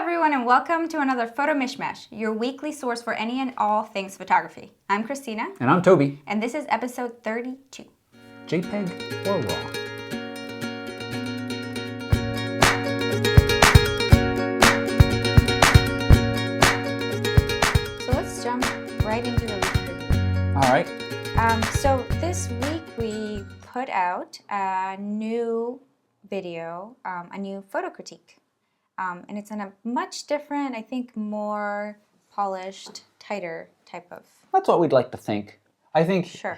everyone, and welcome to another Photo Mishmash, your weekly source for any and all things photography. I'm Christina. And I'm Toby. And this is episode 32. JPEG or RAW? So let's jump right into the weekly review. All right. So this week we put out a new video, a new photo critique. And it's in a much different, I think, more polished, tighter type of... That's what we'd like to think. I think. Sure.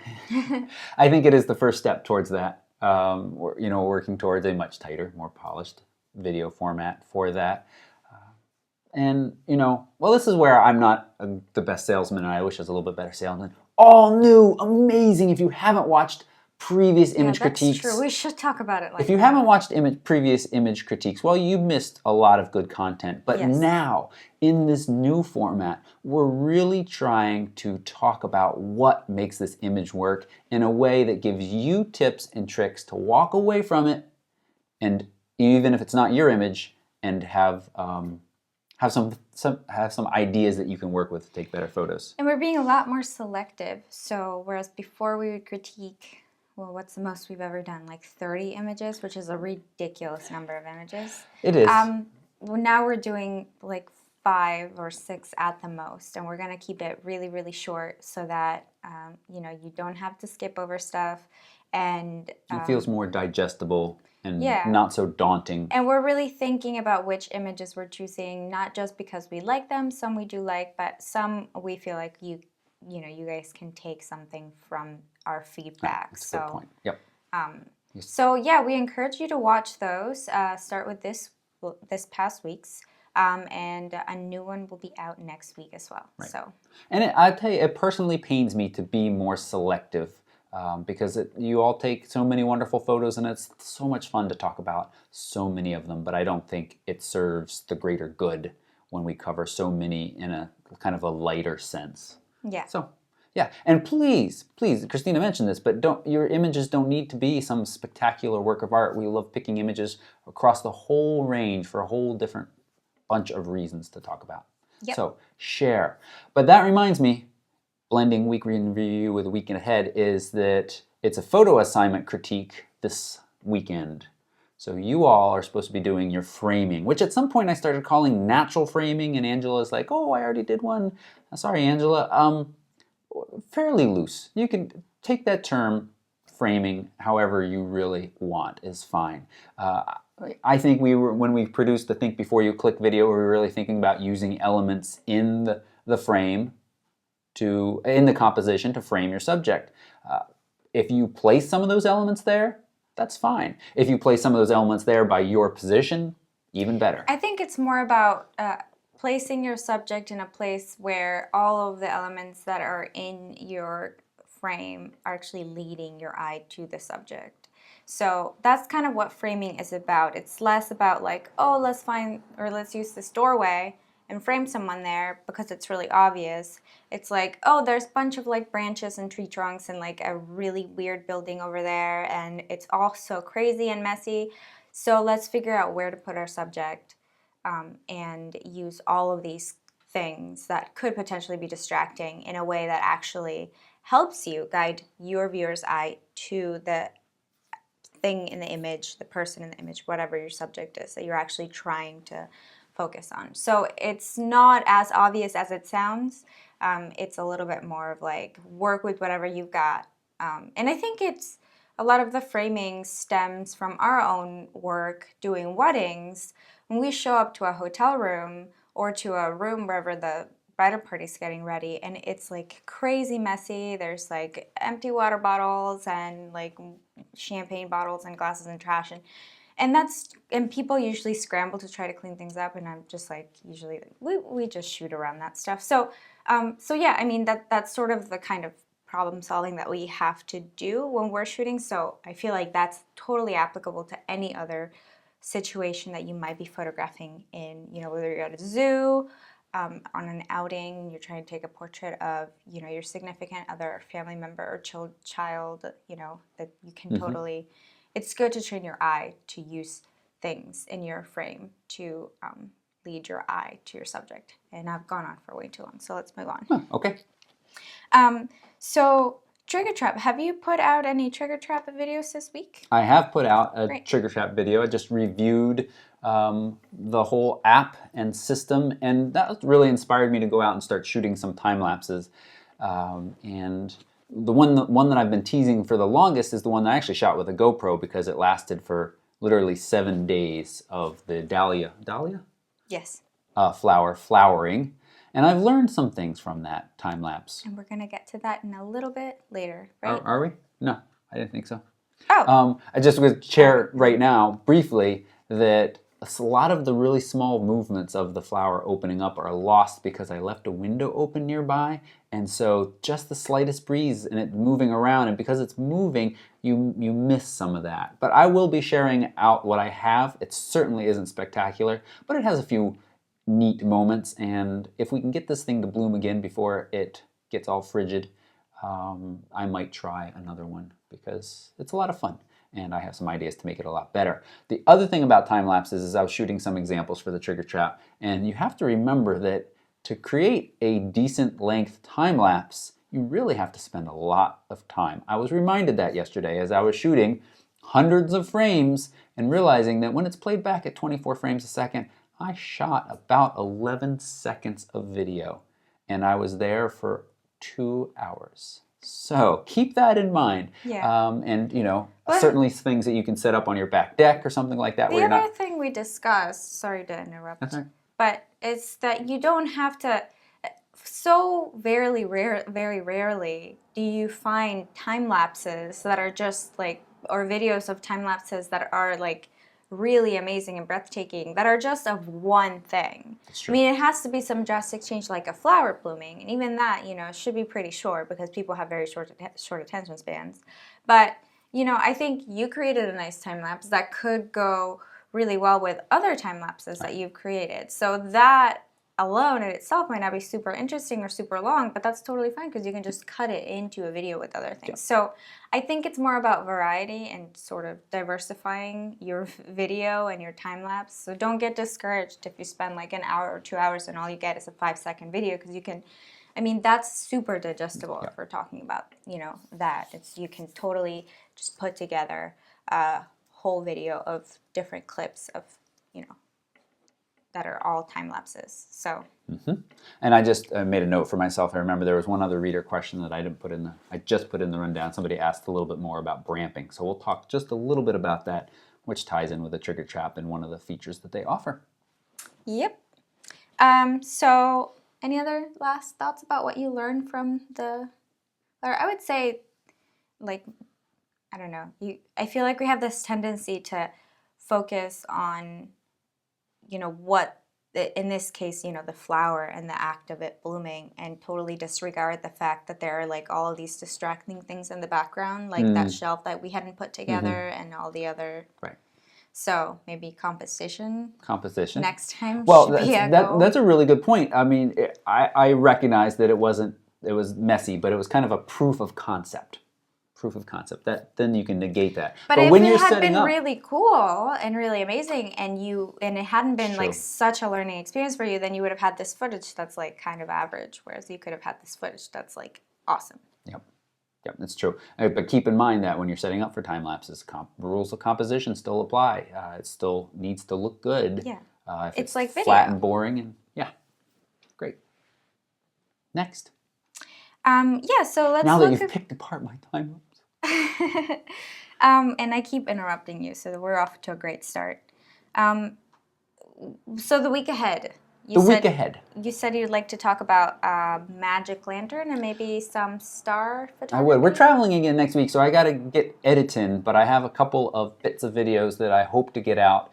I think it is the first step towards that. Working towards a much tighter, more polished video format for that. This is where I'm not the best salesman, and I wish I was a little bit better salesman. All new, amazing. If you haven't watched previous image critiques. That's true. We should talk about it. If you haven't watched previous image critiques, well, you missed a lot of good content. But Yes. Now, in this new format, we're really trying to talk about what makes this image work in a way that gives you tips and tricks to walk away from it, and even if it's not your image, and have some ideas that you can work with to take better photos. And we're being a lot more selective. So whereas before we would critique, well, what's the most we've ever done? Like 30 images, which is a ridiculous number of images. It is. Well, now we're doing like 5 or 6 at the most, and we're going to keep it really, really short so that, you don't have to skip over stuff. And it feels more digestible and yeah. not so daunting. And we're really thinking about which images we're choosing, not just because we like them. Some we do like, but some we feel like you guys can take something from our feedback. That's a good point. Yep. So yeah, we encourage you to watch those. Start with this past week's, and a new one will be out next week as well. Right. So. And I tell you, it personally pains me to be more selective because you all take so many wonderful photos, and it's so much fun to talk about so many of them. But I don't think it serves the greater good when we cover so many in a kind of a lighter sense. Yeah. So. Yeah, and please, Christina mentioned this, but your images don't need to be some spectacular work of art. We love picking images across the whole range for a whole different bunch of reasons to talk about. Yep. So share. But that reminds me, blending weekly in review with weekend ahead, is that it's a photo assignment critique this weekend. So you all are supposed to be doing your framing, which at some point I started calling natural framing, and Angela's like, oh, I already did one. Sorry, Angela. Fairly loose. You can take that term, framing, however you really want is fine. I think when we produced the Think Before You Click video, we were really thinking about using elements in the frame in the composition to frame your subject. If you place some of those elements there, that's fine. If you place some of those elements there by your position, even better. I think it's more about placing your subject in a place where all of the elements that are in your frame are actually leading your eye to the subject. So that's kind of what framing is about. It's less about like, oh, let's use this doorway and frame someone there because it's really obvious. It's like, oh, there's a bunch of like branches and tree trunks and like a really weird building over there, and it's all so crazy and messy. So let's figure out where to put our subject. And use all of these things that could potentially be distracting in a way that actually helps you guide your viewer's eye to the thing in the image, the person in the image, whatever your subject is that you're actually trying to focus on. So it's not as obvious as it sounds. It's a little bit more of like work with whatever you've got. And I think a lot of the framing stems from our own work doing weddings. When we show up to a hotel room or to a room wherever the bridal party's getting ready, and it's like crazy messy, there's like empty water bottles and like champagne bottles and glasses and trash, and people usually scramble to try to clean things up, and I'm just like, usually we just shoot around that stuff. So yeah, I mean that's sort of the kind of problem solving that we have to do when we're shooting. So I feel like that's totally applicable to any other situation that you might be photographing in, whether you're at a zoo, on an outing, you're trying to take a portrait of, your significant other, or family member, or child, that you can totally, it's good to train your eye to use things in your frame to lead your eye to your subject. And I've gone on for way too long, so let's move on. Huh, okay. So Triggertrap, have you put out any Triggertrap videos this week? I have put out a Great. Triggertrap video. I just reviewed the whole app and system, and that really inspired me to go out and start shooting some time lapses. And the one that I've been teasing for the longest is the one that I actually shot with a GoPro because it lasted for literally 7 days of the dahlia Yes. flower flowering. And I've learned some things from that time lapse. And we're going to get to that in a little bit later, right? Are we? No, I didn't think so. Oh. I just would share right now, briefly, that a lot of the really small movements of the flower opening up are lost because I left a window open nearby. And so just the slightest breeze and it moving around, and because it's moving, you miss some of that. But I will be sharing out what I have. It certainly isn't spectacular, but it has a few neat moments. And if we can get this thing to bloom again before it gets all frigid, I might try another one because it's a lot of fun. And I have some ideas to make it a lot better. The other thing about time lapses is I was shooting some examples for the Triggertrap, and you have to remember that to create a decent length time lapse, you really have to spend a lot of time. I was reminded that yesterday as I was shooting hundreds of frames and realizing that when it's played back at 24 frames a second, I shot about 11 seconds of video, and I was there for 2 hours. So keep that in mind. Yeah. And certainly things that you can set up on your back deck or something like that. The other thing we discussed, sorry to interrupt, That's right. but it's that you don't have to, so very rarely do you find time lapses that are just like, or videos of time lapses that are like really amazing and breathtaking that are just of one thing. That's true. I mean, it has to be some drastic change like a flower blooming, and even that, should be pretty short because people have very short attention spans. But, I think you created a nice time lapse that could go really well with other time lapses that you've created. So that alone in itself might not be super interesting or super long, but that's totally fine because you can just cut it into a video with other things. Yeah. So I think it's more about variety and sort of diversifying your video and your time lapse. So don't get discouraged if you spend like an hour or 2 hours and all you get is a 5-second video, because you can, that's super digestible if we're talking about, that. You can totally just put together a whole video of different clips of, that are all time lapses. So. And I just made a note for myself. I remember there was one other reader question that I just put in the rundown. Somebody asked a little bit more about bramping. So we'll talk just a little bit about that, which ties in with the Triggertrap and one of the features that they offer. Yep. So any other last thoughts about what you learned from I would say, like, I don't know. I feel like we have this tendency to focus on, what, in this case, the flower and the act of it blooming, and totally disregard the fact that there are like all of these distracting things in the background, like that shelf that we hadn't put together and all the other. Right. So maybe composition next time. Well, that's a really good point. I recognize that it was messy, but it was kind of a proof of concept. That then you can negate that. But if when it had been really cool and really amazing, and it hadn't been like such a learning experience for you, then you would have had this footage that's like kind of average, whereas you could have had this footage that's like awesome. Yep, that's true. But keep in mind that when you're setting up for time lapses, rules of composition still apply. It still needs to look good. Yeah, if it's like video. Flat and boring, and great. Next. So let's now that you've picked apart my time lapse. And I keep interrupting you, so we're off to a great start. So the week ahead. You said you'd like to talk about magic lantern and maybe some star photography. I would. We're traveling again next week, so I got to get editing, but I have a couple of bits of videos that I hope to get out.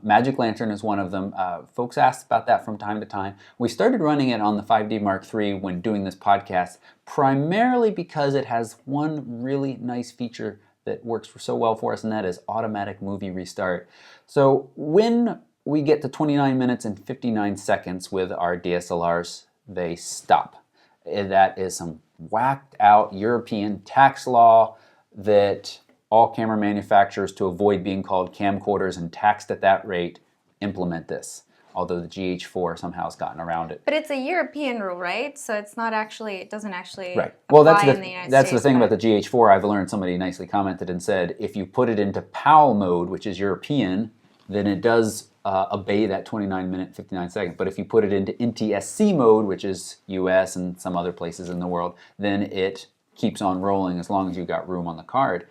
Magic Lantern is one of them. Folks asked about that from time to time. We started running it on the 5D Mark III when doing this podcast, primarily because it has one really nice feature that works so well for us, and that is automatic movie restart. So when we get to 29 minutes and 59 seconds with our DSLRs, they stop. That is some whacked out European tax law that all camera manufacturers, to avoid being called camcorders and taxed at that rate, implement this. although the GH4 somehow has gotten around it. But it's a European rule, right? So it's not actually, it doesn't actually Right. Well, apply in the United that's States. the thing about the GH4 I've learned. Somebody nicely commented and said, if you put it into PAL mode, which is European, then it does obey that 29-minute, 59-second. But if you put it into NTSC mode, which is US and some other places in the world, then it keeps on rolling as long as you've got room on the card.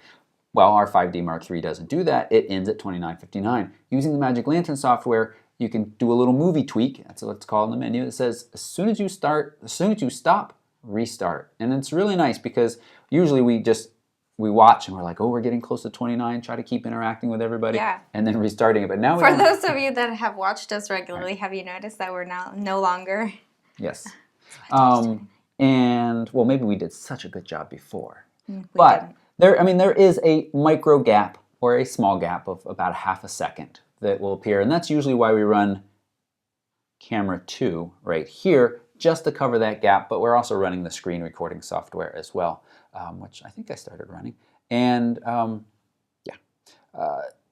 Well, our 5D Mark III doesn't do that. It ends at 29:59. Using the Magic Lantern software, you can do a little movie tweak. That's what it's called in the menu. It says, as soon as you stop, restart. And it's really nice because usually we watch and we're like, oh, we're getting close to 29, try to keep interacting with everybody, and then restarting it. But now For those of you that have watched us regularly, have you noticed that we're now no longer? Yes. And, well, maybe we did such a good job before. But there is a micro gap or a small gap of about a half a second that will appear. And that's usually why we run camera 2 right here, just to cover that gap. But we're also running the screen recording software as well, which I think I started running. And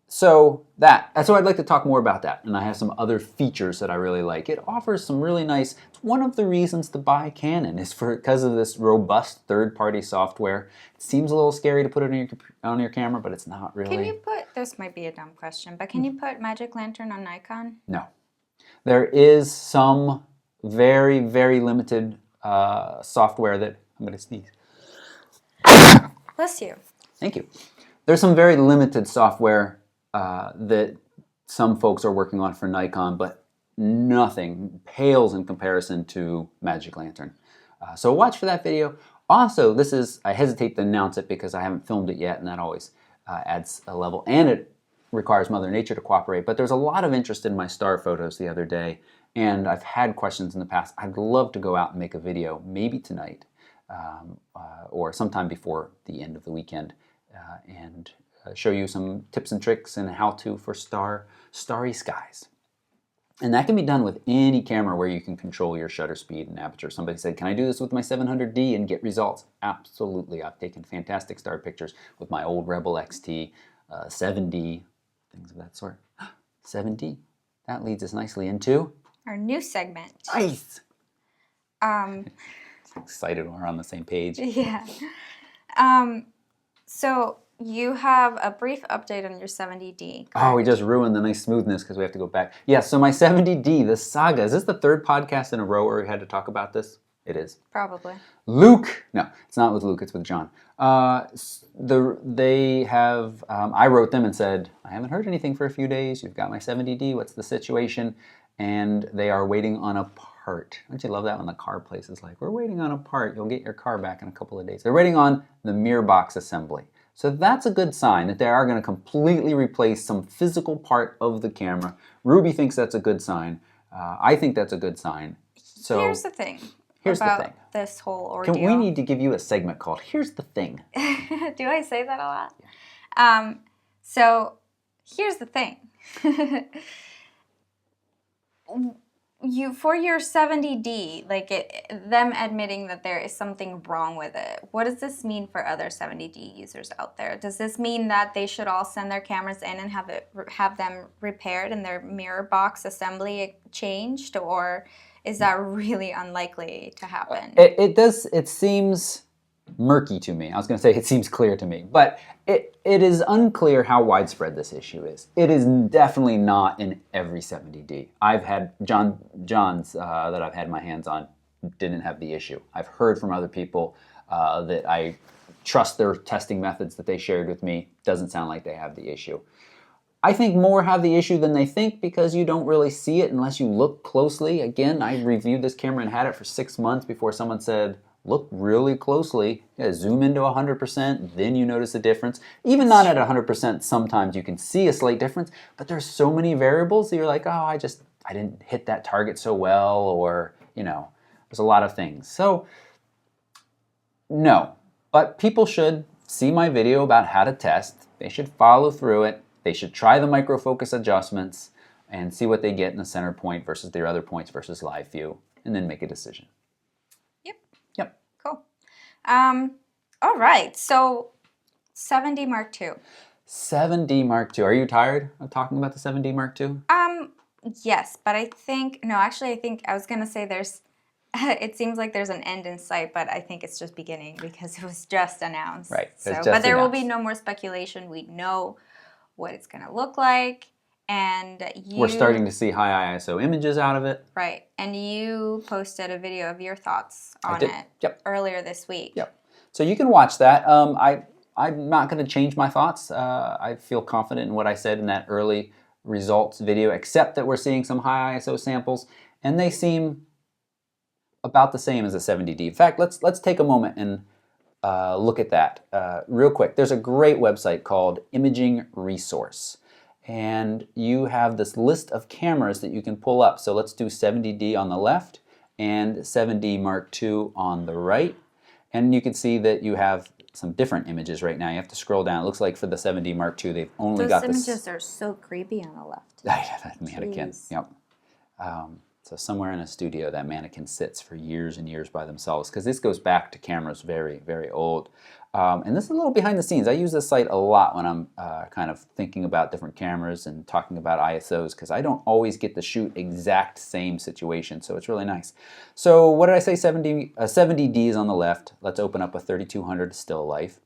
so that's why I'd like to talk more about that. And I have some other features that I really like. It offers some really nice, it's one of the reasons to buy Canon is because of this robust third-party software. It seems a little scary to put it on your camera, but it's not really. Can you put, this might be a dumb question, but can you put Magic Lantern on Nikon? No. There is some very, very limited software that, I'm going to sneeze. Bless you. Thank you. There's some very limited software that some folks are working on for Nikon, but nothing pales in comparison to Magic Lantern. So watch for that video. Also, I hesitate to announce it because I haven't filmed it yet, and that always adds a level, and it requires Mother Nature to cooperate. But there's a lot of interest in my star photos the other day, and I've had questions in the past. I'd love to go out and make a video, maybe tonight, or sometime before the end of the weekend, and show you some tips and tricks and how-to for starry skies. And that can be done with any camera where you can control your shutter speed and aperture. Somebody said, can I do this with my 700D and get results? Absolutely. I've taken fantastic star pictures with my old Rebel XT, 7D, things of that sort. 7D. That leads us nicely into Our new segment. Nice. Excited when we're on the same page. Yeah. So you have a brief update on your 70D. Oh, we just ruined the nice smoothness because we have to go back. Yeah, so my 70D, the saga. Is this the third podcast in a row where we had to talk about this? It is. Probably. Luke. No, it's not with Luke. It's with John. They have. I wrote them and said, I haven't heard anything for a few days. You've got my 70D. What's the situation? And they are waiting on a part. Don't you love that when the car place is like, we're waiting on a part. You'll get your car back in a couple of days. They're waiting on the mirror box assembly. So that's a good sign that they are going to completely replace some physical part of the camera. Ruby thinks that's a good sign. I think that's a good sign. So here's the thing. Here's about the thing. This whole ordeal. We need to give you a segment called Here's the Thing. Do I say that a lot? Yeah. So here's the thing. For your 70D, them admitting that there is something wrong with it, what does this mean for other 70D users out there? Does this mean that they should all send their cameras in and have them repaired and their mirror box assembly changed, or is that really unlikely to happen? It seems murky to me. I was going to say it seems clear to me, but it is unclear how widespread this issue is. It is definitely not in every 70D. I've had John's that I've had my hands on didn't have the issue. I've heard from other people that I trust their testing methods that they shared with me. Doesn't sound like they have the issue. I think more have the issue than they think because you don't really see it unless you look closely. Again, I reviewed this camera and had it for 6 months before someone said, look really closely. You gotta zoom into 100%, then you notice a difference. Even not at 100%, sometimes you can see a slight difference, but there's so many variables that you're like, oh, I didn't hit that target so well, or, there's a lot of things. So, no. But people should see my video about how to test. They should follow through it. They should try the micro focus adjustments and see what they get in the center point versus their other points versus live view, and then make a decision. Yep. Cool. All right. So 7D Mark II. 7D Mark II. Are you tired of talking about the 7D Mark II? Yes, but I think, no, actually, I think I was going to say there's, it seems like there's an end in sight, but I think it's just beginning because it was just announced. Right. It's So, just but there will be announced. no more speculation. We know what it's going to look like. And We're starting you, to see high ISO images out of it. right, and you posted a video of your thoughts I on did. it Yep. earlier this week. Yep. So you can watch that. I'm not going to change my thoughts. I feel confident in what I said in that early results video, except that we're seeing some high ISO samples, and they seem about the same as a 70D. In fact, let's take a moment and look at that real quick. There's a great website called Imaging Resource, and you have this list of cameras that you can pull up. So let's do 70D on the left and 7D Mark II on the right, and you can see that you have some different images right now. You have to scroll down. It looks like for the 7D Mark II, they've only got Those this. images are so creepy on the left. That mannequin. Jeez. Yep. So somewhere in a studio, that mannequin sits for years and years by themselves, because this goes back to cameras very, very old. And this is a little behind the scenes. I use this site a lot when I'm kind of thinking about different cameras and talking about ISOs, because I don't always get to shoot exact same situation, so it's really nice. So what did I say? 70D is on the left. Let's open up a 3200 still life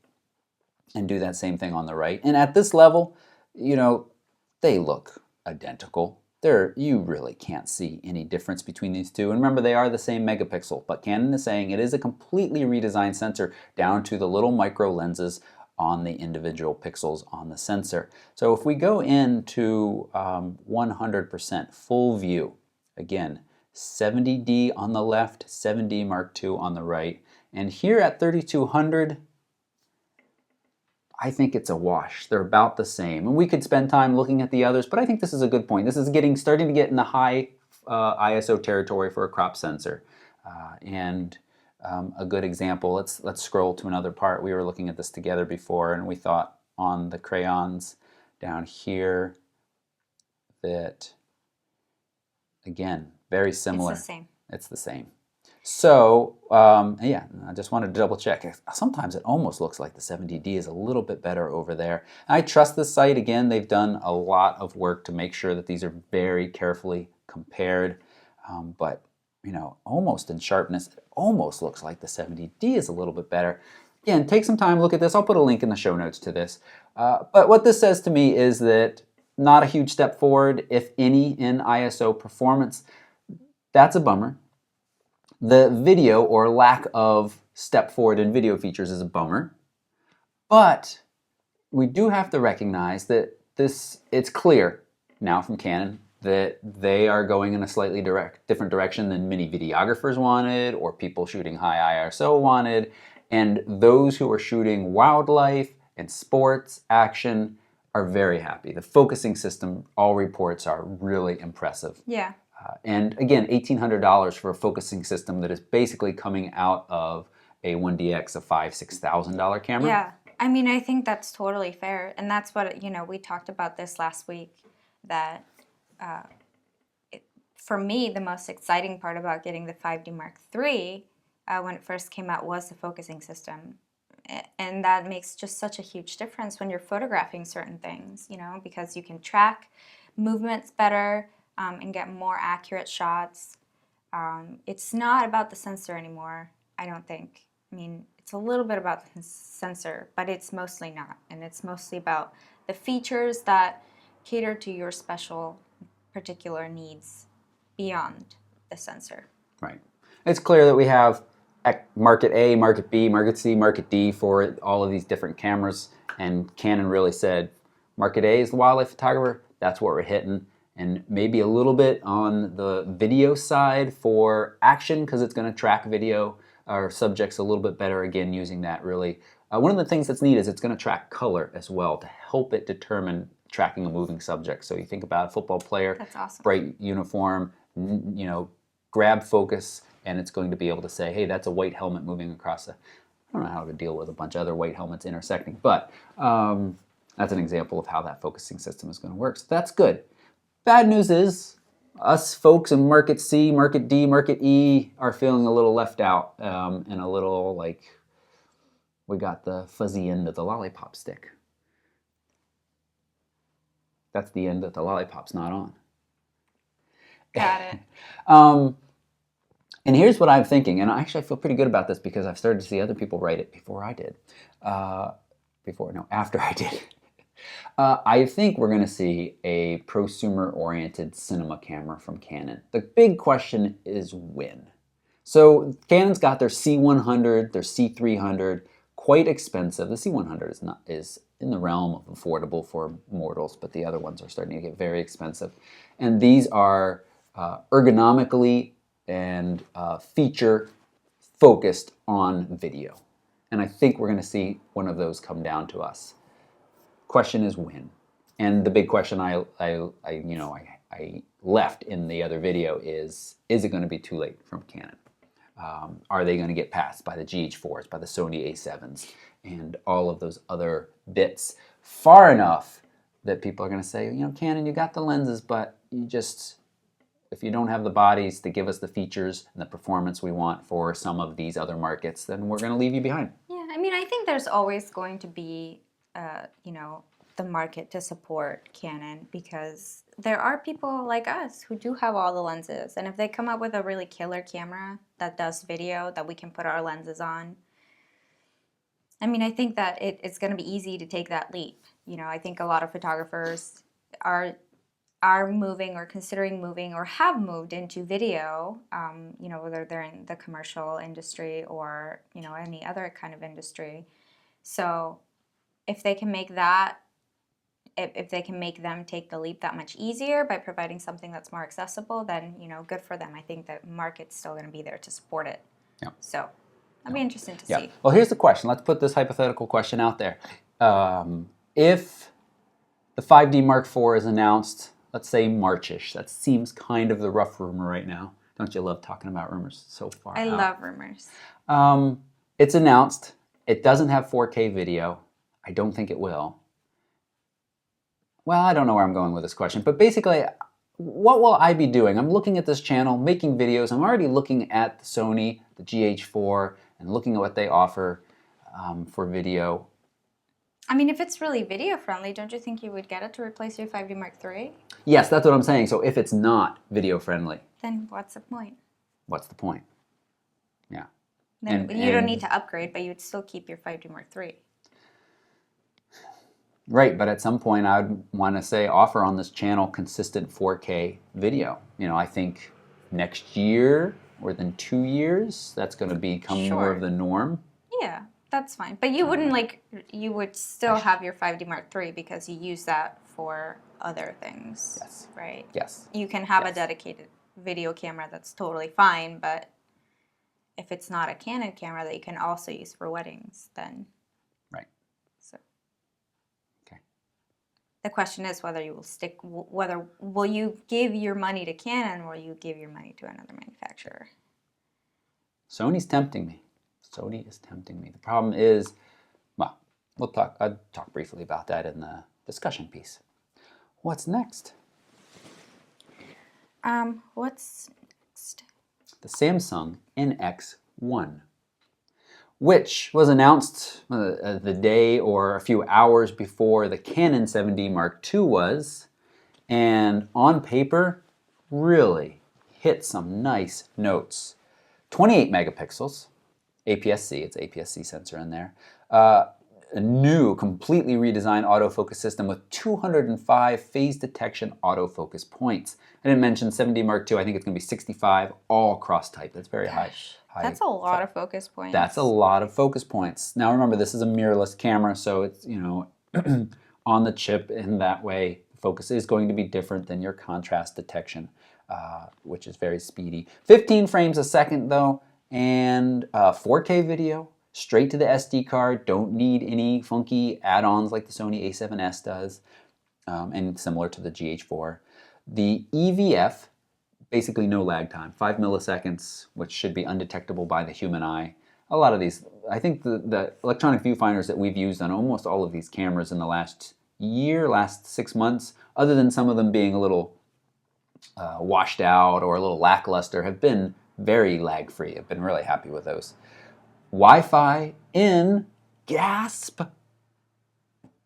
and do that same thing on the right. And at this level, you know, they look identical. You really can't see any difference between these two. And remember, they are the same megapixel, but Canon is saying it is a completely redesigned sensor down to the little micro lenses on the individual pixels on the sensor. So if we go into 100% full view, again, 70D on the left, 7D Mark II on the right, and here at 3200, I think it's a wash. They're about the same. And we could spend time looking at the others, but I think this is a good point. This is starting to get in the high ISO territory for a crop sensor. A good example, let's scroll to another part. We were looking at this together before, and we thought on the crayons down here that, again, very similar. It's the same. It's the same. So, yeah, I just wanted to double check. Sometimes it almost looks like the 70D is a little bit better over there. I trust this site. Again, they've done a lot of work to make sure that these are very carefully compared. But, you know, almost in sharpness, it almost looks like the 70D is a little bit better. Again, take some time, look at this. I'll put a link in the show notes to this. But what this says to me is that not a huge step forward, if any, in ISO performance. That's a bummer. The video, or lack of step forward in video features, is a bummer. But we do have to recognize that it's clear now from Canon that they are going in a slightly different direction than many videographers wanted, or people shooting high ISO wanted. And those who are shooting wildlife and sports action are very happy. The focusing system, all reports are really impressive. Yeah. And again, $1,800 for a focusing system that is basically coming out of a 1DX, a $5,000-$6,000 camera. Yeah, I mean, I think that's totally fair, and that's what, you know, we talked about this last week, that for me, the most exciting part about getting the 5D Mark III when it first came out was the focusing system. And that makes just such a huge difference when you're photographing certain things, you know, because you can track movements better and get more accurate shots. It's not about the sensor anymore, I don't think. I mean, it's a little bit about the sensor, but it's mostly not. And it's mostly about the features that cater to your special particular needs beyond the sensor. Right. It's clear that we have market A, market B, market C, market D for all of these different cameras. And Canon really said, market A is the wildlife photographer. That's what we're hitting. And maybe a little bit on the video side for action, because it's going to track video or subjects a little bit better, again, using that really. One of the things that's neat is it's going to track color as well to help it determine tracking a moving subject. So you think about a football player, That's awesome. Bright uniform, you know, grab focus, and it's going to be able to say, hey, that's a white helmet moving across I don't know how to deal with a bunch of other white helmets intersecting, but that's an example of how that focusing system is going to work. So that's good. Bad news is us folks in market C, market D, market E are feeling a little left out and a little like we got the fuzzy end of the lollipop stick. That's the end that the lollipop's not on. Got it. And here's what I'm thinking, and actually I feel pretty good about this because I've started to see other people write it before I did. After I did. I think we're going to see a prosumer-oriented cinema camera from Canon. The big question is when. So Canon's got their C100, their C300, quite expensive. The C100 is in the realm of affordable for mortals, but the other ones are starting to get very expensive. And these are ergonomically and feature focused on video. And I think we're going to see one of those come down to us. Question is when. And the big question I left in the other video is it going to be too late from Canon? Are they going to get passed by the GH4s, by the Sony A7s, and all of those other bits far enough that people are going to say, Canon, you got the lenses, but if you don't have the bodies to give us the features and the performance we want for some of these other markets, then we're going to leave you behind. Yeah, I mean, I think there's always going to be, the market to support Canon because there are people like us who do have all the lenses. And if they come up with a really killer camera that does video that we can put our lenses on, I mean, I think that it's going to be easy to take that leap. I think a lot of photographers are moving or considering moving or have moved into video, whether they're in the commercial industry or, any other kind of industry. So if they can make that, if they can make them take the leap that much easier by providing something that's more accessible, then, good for them. I think the market's still going to be there to support it. Yeah. So that'll be interesting to see. Well, here's the question. Let's put this hypothetical question out there. If the 5D Mark IV is announced, let's say March-ish, that seems kind of the rough rumor right now. Don't you love talking about rumors so far I out? love rumors. It's announced. It doesn't have 4K video. I don't think it will. Well, I don't know where I'm going with this question, but basically, what will I be doing? I'm looking at this channel, making videos. I'm already looking at the Sony, the GH4, and looking at what they offer for video. I mean, if it's really video friendly, don't you think you would get it to replace your 5D Mark III? Yes, that's what I'm saying. So if it's not video friendly, then what's the point? What's the point? Yeah. Then you don't need to upgrade, but you'd still keep your 5D Mark III. Right, but at some point I would want to say offer on this channel consistent 4K video. I think next year or within 2 years, that's going to become more of the norm. Yeah, that's fine. But you wouldn't you would still have your 5D Mark III because you use that for other things. Yes. Right? Yes. You can have a dedicated video camera that's totally fine, but if it's not a Canon camera that you can also use for weddings, then... The question is whether you will will you give your money to Canon or will you give your money to another manufacturer? Sony's tempting me. Sony is tempting me. The problem is, well, I'll talk briefly about that in the discussion piece. What's next? What's next? The Samsung NX1, which was announced the day or a few hours before the Canon 7D Mark II was, and on paper, really hit some nice notes. 28 megapixels, APS-C, it's APS-C sensor in there. A new, completely redesigned autofocus system with 205 phase detection autofocus points. I didn't mention 7D Mark II, I think it's going to be 65, all cross-type. That's very high. That's a lot of focus points. That's a lot of focus points. Now remember, this is a mirrorless camera, so it's, on the chip in that way. Focus is going to be different than your contrast detection, which is very speedy. 15 frames a second though, and 4K video, straight to the SD card. Don't need any funky add-ons like the Sony A7S does, and similar to the GH4. The EVF, basically no lag time, 5 milliseconds, which should be undetectable by the human eye. A lot of these, I think the electronic viewfinders that we've used on almost all of these cameras in the last 6 months, other than some of them being a little washed out or a little lackluster, have been very lag-free. I've been really happy with those. Wi-Fi in, gasp,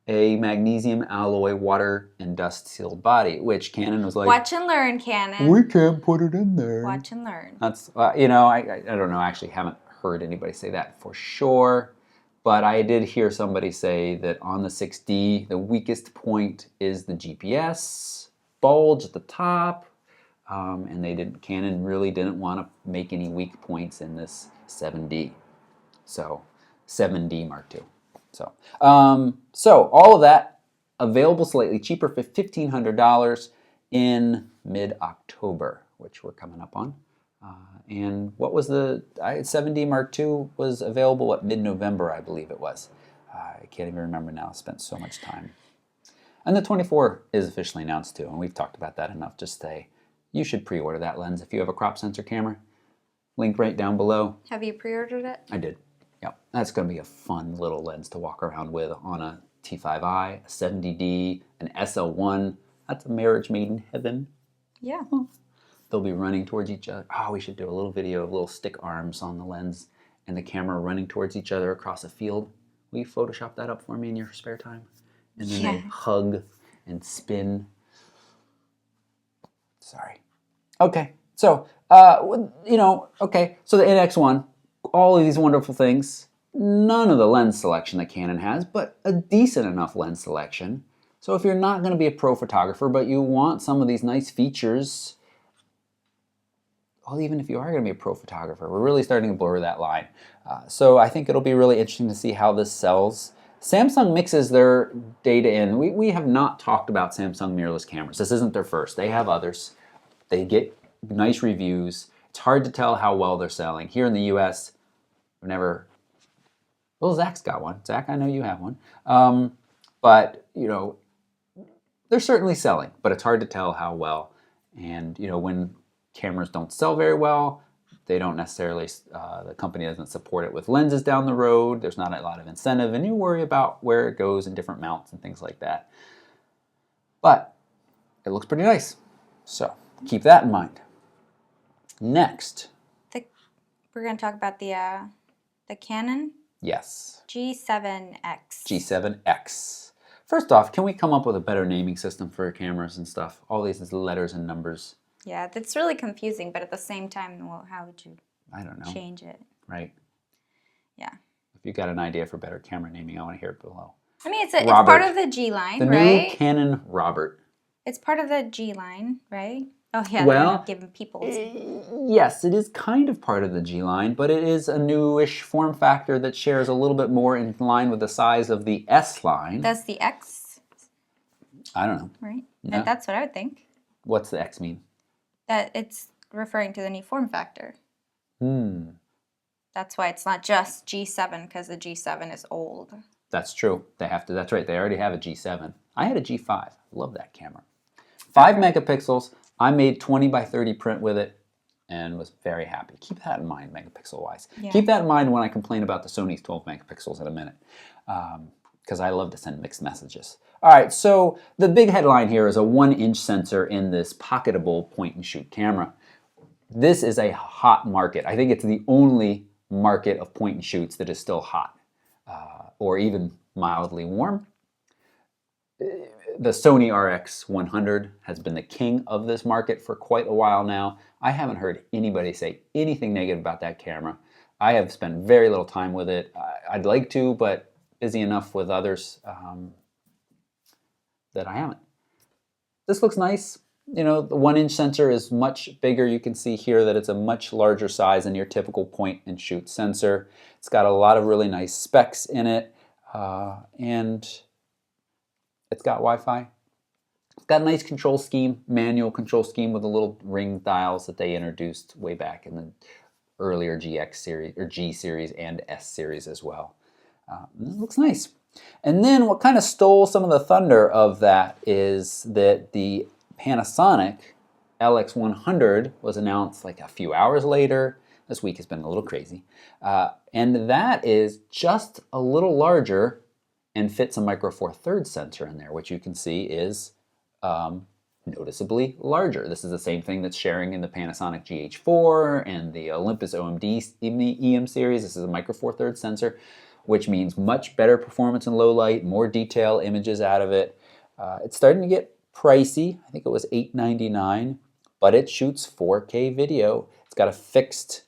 a magnesium alloy water and dust sealed body, which Canon was like, watch and learn, Canon. we can't put it in there. Watch and learn. That's, you know, I don't know, I actually haven't heard anybody say that for sure, but I did hear somebody say that on the 6D, the weakest point is the GPS bulge at the top, and Canon really didn't want to make any weak points in this 7D. So, 7D Mark II. So all of that available slightly cheaper for $1,500 in mid-October, which we're coming up on. And what was 7D Mark II was available at mid-November, I believe it was. I can't even remember now. I spent so much time. And the 24 is officially announced too, and we've talked about that enough. Just say you should pre-order that lens if you have a crop sensor camera. Link right down below. Have you pre-ordered it? I did. Yep, that's going to be a fun little lens to walk around with on a T5i, a 70D, an SL1. That's a marriage made in heaven. Yeah. They'll be running towards each other. Oh, we should do a little video of little stick arms on the lens and the camera running towards each other across a field. Will you Photoshop that up for me in your spare time? And then they hug and spin. Sorry. Okay, so, okay, so the NX1, all of these wonderful things, none of the lens selection that Canon has, but a decent enough lens selection. So if you're not going to be a pro photographer, but you want some of these nice features, well, even if you are going to be a pro photographer, we're really starting to blur that line. So I think it'll be really interesting to see how this sells. Samsung mixes their data in. We have not talked about Samsung mirrorless cameras. This isn't their first. They have others. They get nice reviews. It's hard to tell how well they're selling. Here in the US, I've never... Well, Zach's got one. Zach, I know you have one. But, you know, they're certainly selling, but it's hard to tell how well. And, you know, when cameras don't sell very well, they don't necessarily, the company doesn't support it with lenses down the road. There's not a lot of incentive, and you worry about where it goes in different mounts and things like that. But it looks pretty nice. So keep that in mind. Next. We're going to talk about the Canon? Yes. G7 X. G7 X. First off, can we come up with a better naming system for cameras and stuff? All these letters and numbers. Yeah, that's really confusing, but at the same time, well, how would you change it? Right. Yeah. If you got an idea for better camera naming, I want to hear it below. I mean, it's part of the G line, the right? New Canon Robert. It's part of the G line, right? Oh, yeah, well, they're not giving people. Yes, it is kind of part of the G line, but it is a newish form factor that shares a little bit more in line with the size of the S line. That's the X? I don't know. Right? No. That's what I would think. What's the X mean? That it's referring to the new form factor. That's why it's not just G7, because the G7 is old. That's true. That's right. They already have a G7. I had a G5. Love that camera. 5 megapixels. I made 20 by 30 print with it and was very happy. Keep that in mind, megapixel-wise. Yeah. Keep that in mind when I complain about the Sony's 12 megapixels in a minute, because I love to send mixed messages. All right, so the big headline here is a 1-inch sensor in this pocketable point-and-shoot camera. This is a hot market. I think it's the only market of point-and-shoots that is still hot, or even mildly warm. The Sony RX 100 has been the king of this market for quite a while now. I haven't heard anybody say anything negative about that camera. I have spent very little time with it. I'd like to, but busy enough with others that I haven't. This looks nice. You know, the 1-inch sensor is much bigger. You can see here that it's a much larger size than your typical point-and-shoot sensor. It's got a lot of really nice specs in it, and it's got Wi-Fi. It's got a nice control scheme, manual control scheme with the little ring dials that they introduced way back in the earlier GX series, or G series and S series as well. It looks nice. And then what kind of stole some of the thunder of that is that the Panasonic LX100 was announced like a few hours later. This week has been a little crazy. And that is just a little larger and fits a Micro Four Thirds sensor in there, which you can see is noticeably larger. This is the same thing that's sharing in the Panasonic GH4 and the Olympus OMD EM series. This is a Micro Four Thirds sensor. which means much better performance in low light, more detail images out of it. It's starting to get pricey. I think it was $8.99, but it shoots 4K video. It's got a fixed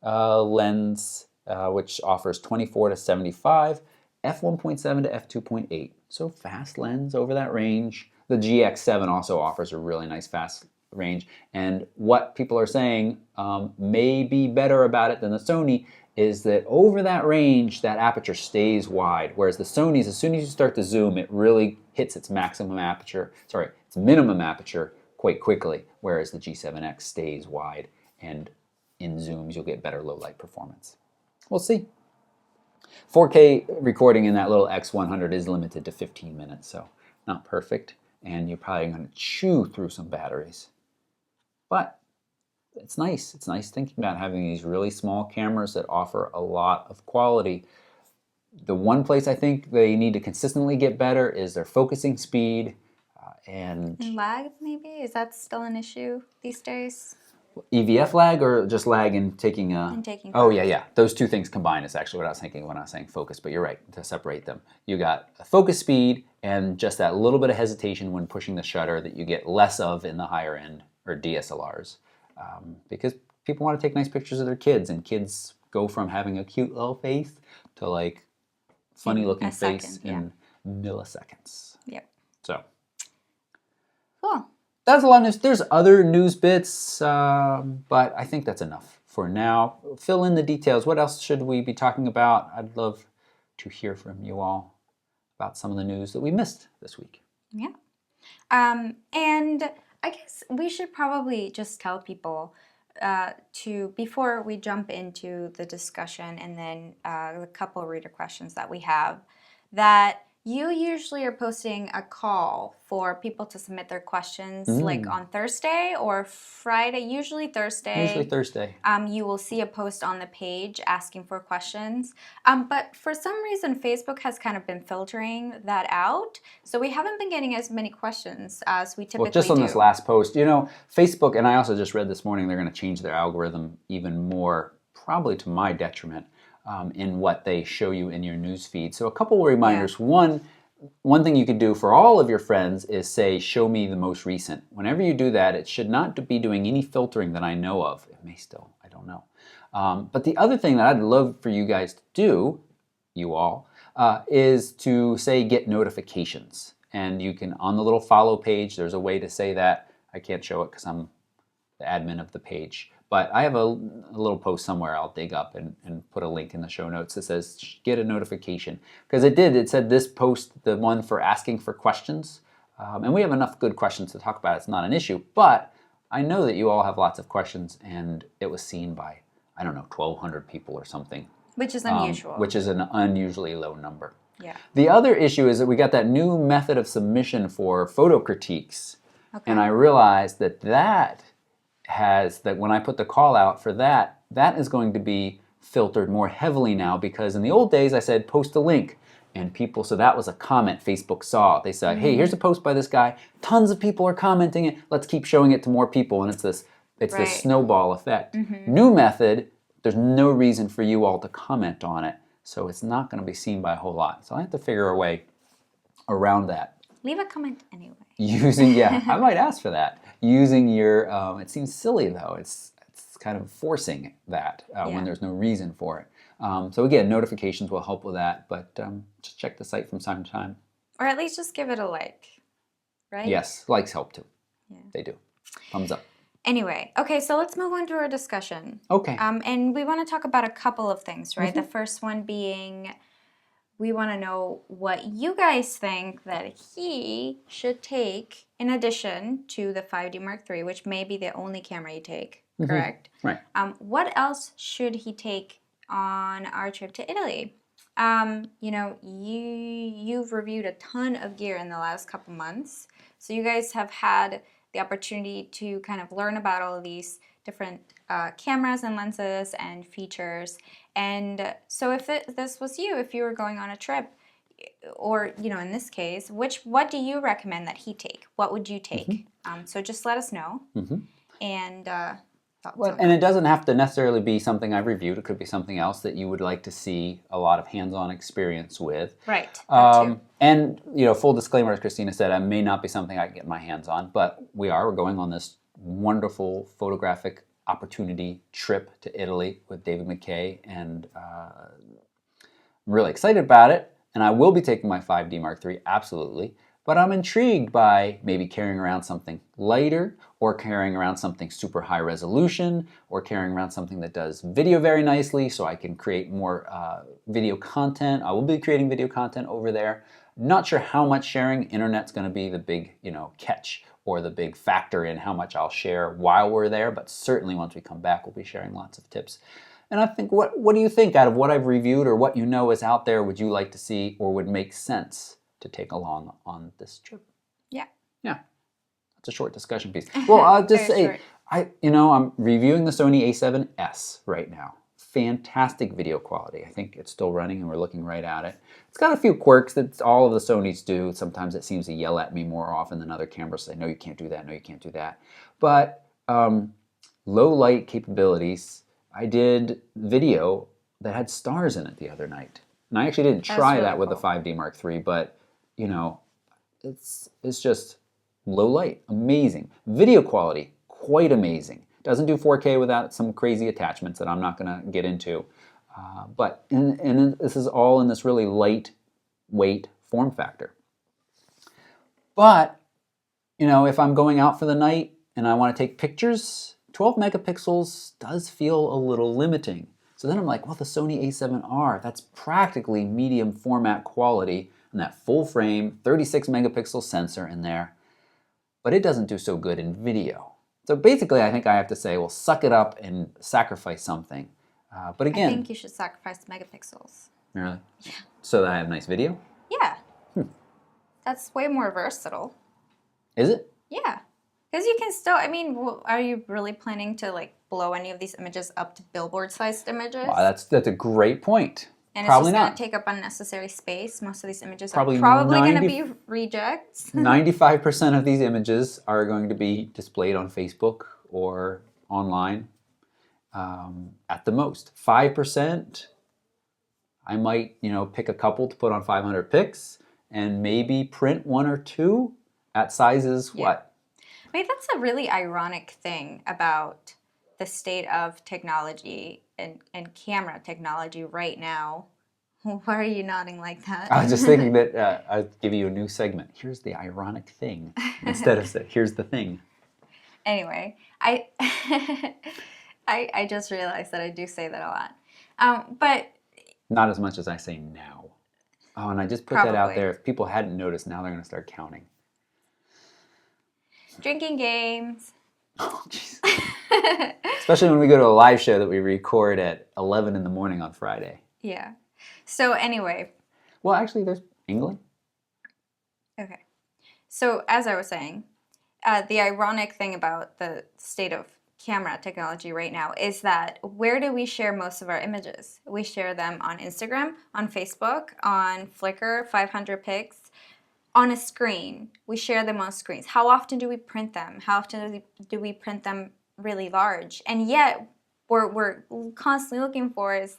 lens, which offers 24 to 75, f1.7 to f2.8. So fast lens over that range. The GX7 also offers a really nice fast range. And what people are saying may be better about it than the Sony is that over that range, that aperture stays wide. Whereas the Sony's, as soon as you start to zoom, it really hits its maximum aperture, its minimum aperture quite quickly. Whereas the G7 X stays wide, and in zooms, you'll get better low light performance. We'll see. 4K recording in that little X100 is limited to 15 minutes, so not perfect. And you're probably going to chew through some batteries. But it's nice. It's nice thinking about having these really small cameras that offer a lot of quality. The one place I think they need to consistently get better is their focusing speed and lag, maybe? Is that still an issue these days? EVF lag, or just lag in taking a... In taking Oh, photos. yeah. Those two things combined is actually what I was thinking when I was saying focus, but you're right, to separate them. You got a focus speed and just that little bit of hesitation when pushing the shutter that you get less of in the higher end, or DSLRs. Because people want to take nice pictures of their kids, and kids go from having a cute little face to like funny looking face in milliseconds. Yep. So Cool. that's a lot of news. There's other news bits, but I think that's enough for now. Fill in the details. What else should we be talking about? I'd love to hear from you all about some of the news that we missed this week. Yeah. And I guess we should probably just tell people before we jump into the discussion and then the couple reader questions that we have, that you usually are posting a call for people to submit their questions like on Thursday or Friday, usually Thursday. Usually Thursday. You will see a post on the page asking for questions. But for some reason, Facebook has kind of been filtering that out. So we haven't been getting as many questions as we typically do. Well, just on this last post, you know, Facebook, and I also just read this morning, they're going to change their algorithm even more, probably to my detriment, in what they show you in your news feed. So a couple of reminders. Yeah. One thing you could do for all of your friends is say, show me the most recent. Whenever you do that, it should not be doing any filtering that I know of. It may still, I don't know. But the other thing that I'd love for you guys to do, you all, is to say get notifications. And you can, on the little follow page, there's a way to say that. I can't show it because I'm the admin of the page. But I have a little post somewhere I'll dig up and put a link in the show notes that says get a notification. Because it said this post, the one for asking for questions. And we have enough good questions to talk about. It's not an issue. But I know that you all have lots of questions, and it was seen by, I don't know, 1,200 people or something. Which is unusual. Which is an unusually low number. Yeah. The other issue is that we got that new method of submission for photo critiques. Okay. And I realized that when I put the call out for that is going to be filtered more heavily now, because in the old days I said post a link, and people, so that was a comment Facebook saw. They said, hey, here's a post by this guy, tons of people are commenting it, let's keep showing it to more people, and it's this snowball effect. New method, there's no reason for you all to comment on it, so it's not going to be seen by a whole lot. So I have to figure a way around that. Leave a comment anyway. I might ask for that. Using your, it seems silly though, it's kind of forcing that when there's no reason for it. So again, notifications will help with that, but just check the site from time to time. Or at least just give it a like, right? Yes, likes help too. Yeah. They do. Thumbs up. Anyway, okay, so let's move on to our discussion. Okay. And we want to talk about a couple of things, right? The first one being, we want to know what you guys think that he should take in addition to the 5D Mark III, which may be the only camera you take, correct? Right. What else should he take on our trip to Italy? You know, you've reviewed a ton of gear in the last couple months, so you guys have had the opportunity to kind of learn about all of these different cameras and lenses and features. And so if this was you, if you were going on a trip, or, you know, in this case, what do you recommend that he take? What would you take? So just let us know. And thoughts Well, on and that. it doesn't have to necessarily be something I've reviewed. It could be something else that you would like to see a lot of hands-on experience with. Right, that too. And, full disclaimer, as Christina said, it may not be something I can get my hands on, but we're going on this wonderful photographic opportunity trip to Italy with David McKay, and I'm really excited about it. And I will be taking my 5D Mark III, absolutely. But I'm intrigued by maybe carrying around something lighter, or carrying around something super high resolution, or carrying around something that does video very nicely so I can create more video content. I will be creating video content over there. Not sure how much sharing. Internet's going to be the big, catch, or the big factor in how much I'll share while we're there, but certainly once we come back, we'll be sharing lots of tips. And I think, what do you think out of what I've reviewed or what is out there, would you like to see or would make sense to take along on this trip? Yeah. Yeah. It's a short discussion piece. Well, I'll just say, I'm reviewing the Sony A7S right now. Fantastic video quality. I think it's still running and we're looking right at it. It's got a few quirks that all of the Sonys do. Sometimes it seems to yell at me more often than other cameras say, no, you can't do that, no, you can't do that. But low light capabilities, I did video that had stars in it the other night. And I actually didn't try really that with the cool. 5D Mark III, but, it's just low light, amazing. Video quality, quite amazing. Doesn't do 4K without some crazy attachments that I'm not going to get into. But this is all in this really lightweight form factor. But, if I'm going out for the night and I want to take pictures, 12 megapixels does feel a little limiting. So then I'm like, well, the Sony A7R, that's practically medium format quality, and that full frame, 36 megapixel sensor in there. But it doesn't do so good in video. So basically, I think I have to say, well, suck it up and sacrifice something. But again, I think you should sacrifice megapixels. really? Yeah. So that I have nice video? Yeah. That's way more versatile. Is it? Yeah. Because you can still, are you really planning to blow any of these images up to billboard-sized images? Well, that's a great point. And Probably it's just going not. to take up unnecessary space. Most of these images Probably are probably going to 90 be rejects. 95% of these images are going to be displayed on Facebook or online at the most. 5%, I might, pick a couple to put on 500 pics and maybe print one or two at sizes, what? That's a really ironic thing about the state of technology and camera technology right now. Why are you nodding like that? I was just thinking that I'd give you a new segment. Here's the ironic thing, instead of here's the thing. Anyway, I just realized that I do say that a lot. But not as much as I say now. Oh, and I just put that out there. If people hadn't noticed, now they're going to start counting. Drinking games. Oh, jeez. Especially when we go to a live show that we record at 11 in the morning on Friday. Yeah. So anyway. Well, actually, there's England. Okay. So as I was saying, the ironic thing about the state of camera technology right now is that where do we share most of our images? We share them on Instagram, on Facebook, on Flickr, 500 pics, on a screen. We share them on screens. How often do we print them? How often do we print them really large? And yet, we're constantly looking for is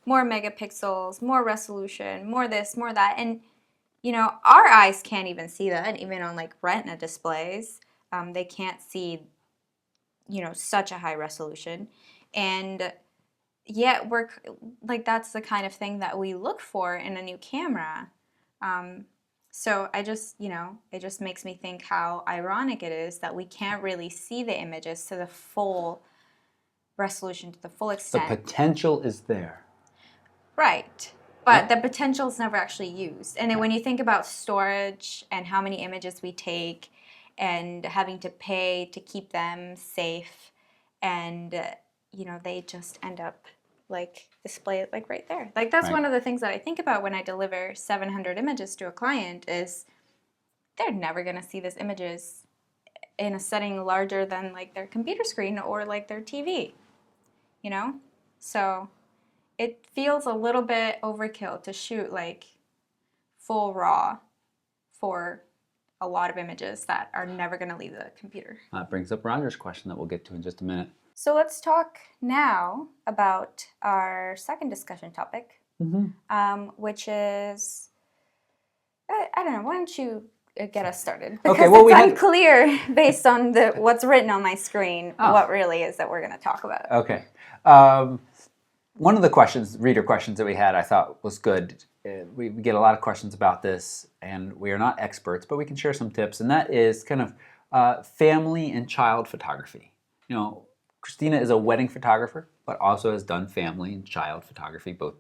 more megapixels, more resolution, more this, more that. And, our eyes can't even see that, even on Retina displays. They can't see, such a high resolution. And yet we're that's the kind of thing that we look for in a new camera. So I just, it just makes me think how ironic it is that we can't really see the images to the full resolution, to the full extent. The potential is there. Right. But the potential is never actually used. And then when you think about storage and how many images we take and having to pay to keep them safe, and, they just end up displayed right there. That's one of the things that I think about when I deliver 700 images to a client is they're never going to see these images in a setting larger than their computer screen or their TV, So it feels a little bit overkill to shoot full RAW for a lot of images that are never going to leave the computer. That brings up Roger's question that we'll get to in just a minute. So let's talk now about our second discussion topic, which is, I don't know, why don't you get us started? Because Okay, well, it's unclear based on what's written on my screen what really is that we're going to talk about. Okay. One of the reader questions that we had, I thought was good. We get a lot of questions about this, and we are not experts, but we can share some tips, and that is kind of family and child photography. You know, Christina is a wedding photographer, but also has done family and child photography, both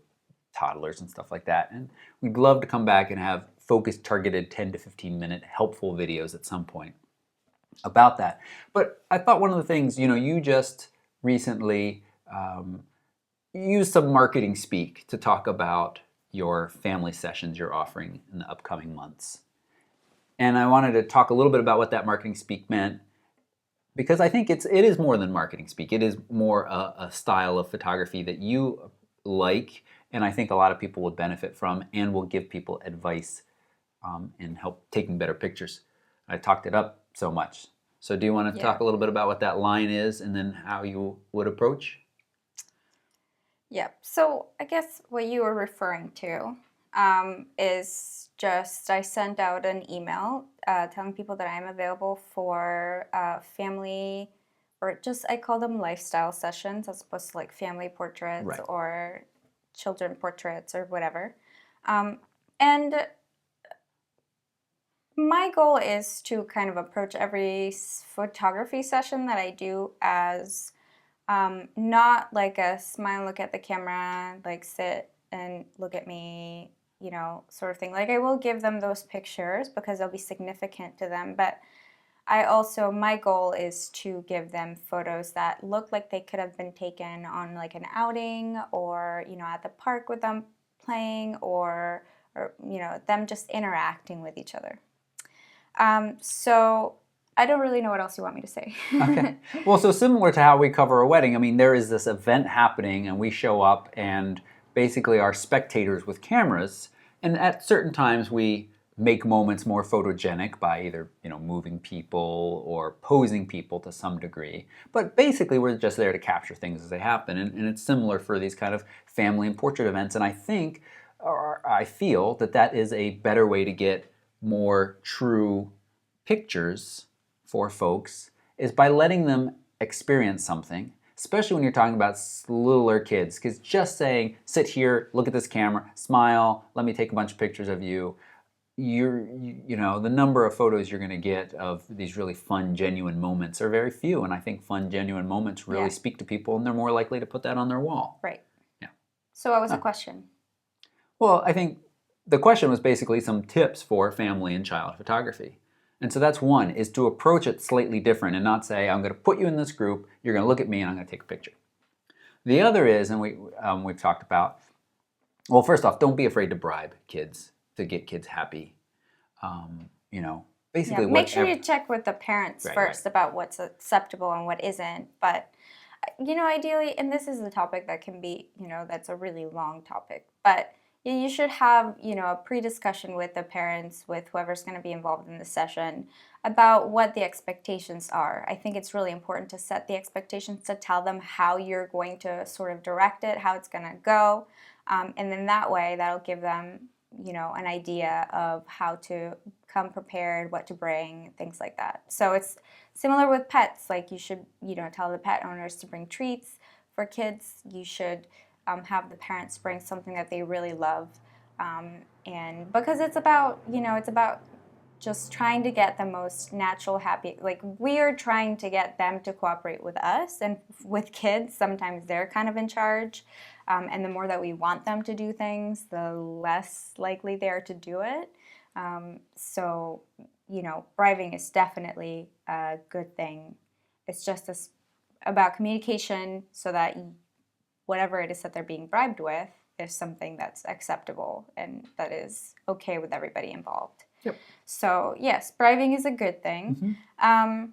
toddlers and stuff like that. And we'd love to come back and have focused, targeted 10 to 15 minute helpful videos at some point about that. But I thought one of the things, you just recently used some marketing speak to talk about your family sessions you're offering in the upcoming months. And I wanted to talk a little bit about what that marketing speak meant, because I think it is more than marketing speak. It is more a style of photography that you like, and I think a lot of people would benefit from, and will give people advice and help taking better pictures. I talked it up so much. So do you want to talk a little bit about what that line is, and then how you would approach? Yeah, so I guess what you were referring to is just I sent out an email telling people that I'm available for family, or just I call them lifestyle sessions as opposed to like family portraits or children portraits or whatever. And my goal is to kind of approach every photography session that I do as not like a smile, look at the camera, like sit and look at me, sort of thing. Like I will give them those pictures because they'll be significant to them. But my goal is to give them photos that look like they could have been taken on like an outing, or, at the park with them playing, or them just interacting with each other. So I don't really know what else you want me to say. Okay. Well, so similar to how we cover a wedding, I mean, there is this event happening, and we show up and basically are spectators with cameras. And at certain times, we make moments more photogenic by either, moving people or posing people to some degree. But basically, we're just there to capture things as they happen. And it's similar for these kind of family and portrait events. And I think, or I feel that is a better way to get more true pictures for folks, is by letting them experience something, especially when you're talking about littler kids, because just saying, sit here, look at this camera, smile, let me take a bunch of pictures of you, the number of photos you're going to get of these really fun, genuine moments are very few. And I think fun, genuine moments really speak to people, and they're more likely to put that on their wall. Right. Yeah. So what was the question? Well, I think the question was basically some tips for family and child photography. And so that's one, is to approach it slightly different and not say, I'm going to put you in this group, you're going to look at me, and I'm going to take a picture. The other is, and we've talked about, well, first off, don't be afraid to bribe kids to get kids happy. Basically, make sure you check with the parents first about what's acceptable and what isn't. But, ideally, and this is a topic that can be, that's a really long topic, but you should have, a pre-discussion with the parents, with whoever's going to be involved in the session, about what the expectations are. I think it's really important to set the expectations, to tell them how you're going to sort of direct it, how it's going to go. And then that way, that'll give them, an idea of how to come prepared, what to bring, things like that. So it's similar with pets. Like you should, tell the pet owners to bring treats for kids. You should have the parents bring something that they really love, and because it's about just trying to get the most natural, happy, like we are trying to get them to cooperate with us. And with kids, sometimes they're kind of in charge, and the more that we want them to do things, the less likely they are to do it. So bribing is definitely a good thing. It's just about communication, so that whatever it is that they're being bribed with is something that's acceptable and that is okay with everybody involved. Yep. So yes, bribing is a good thing. Mm-hmm.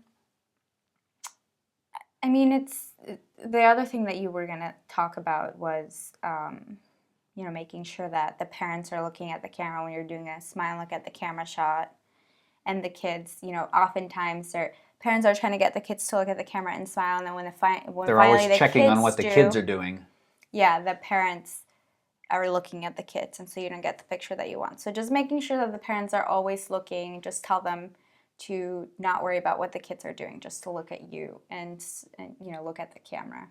I mean, it's the other thing that you were going to talk about was, making sure that the parents are looking at the camera when you're doing a smile look at the camera shot, and the kids, oftentimes parents are trying to get the kids to look at the camera and smile, and then when They're finally always the checking kids on what the do, kids are doing. Yeah, the parents are looking at the kids, and so you don't get the picture that you want. So just making sure that the parents are always looking, just tell them to not worry about what the kids are doing, just to look at you and you know, look at the camera.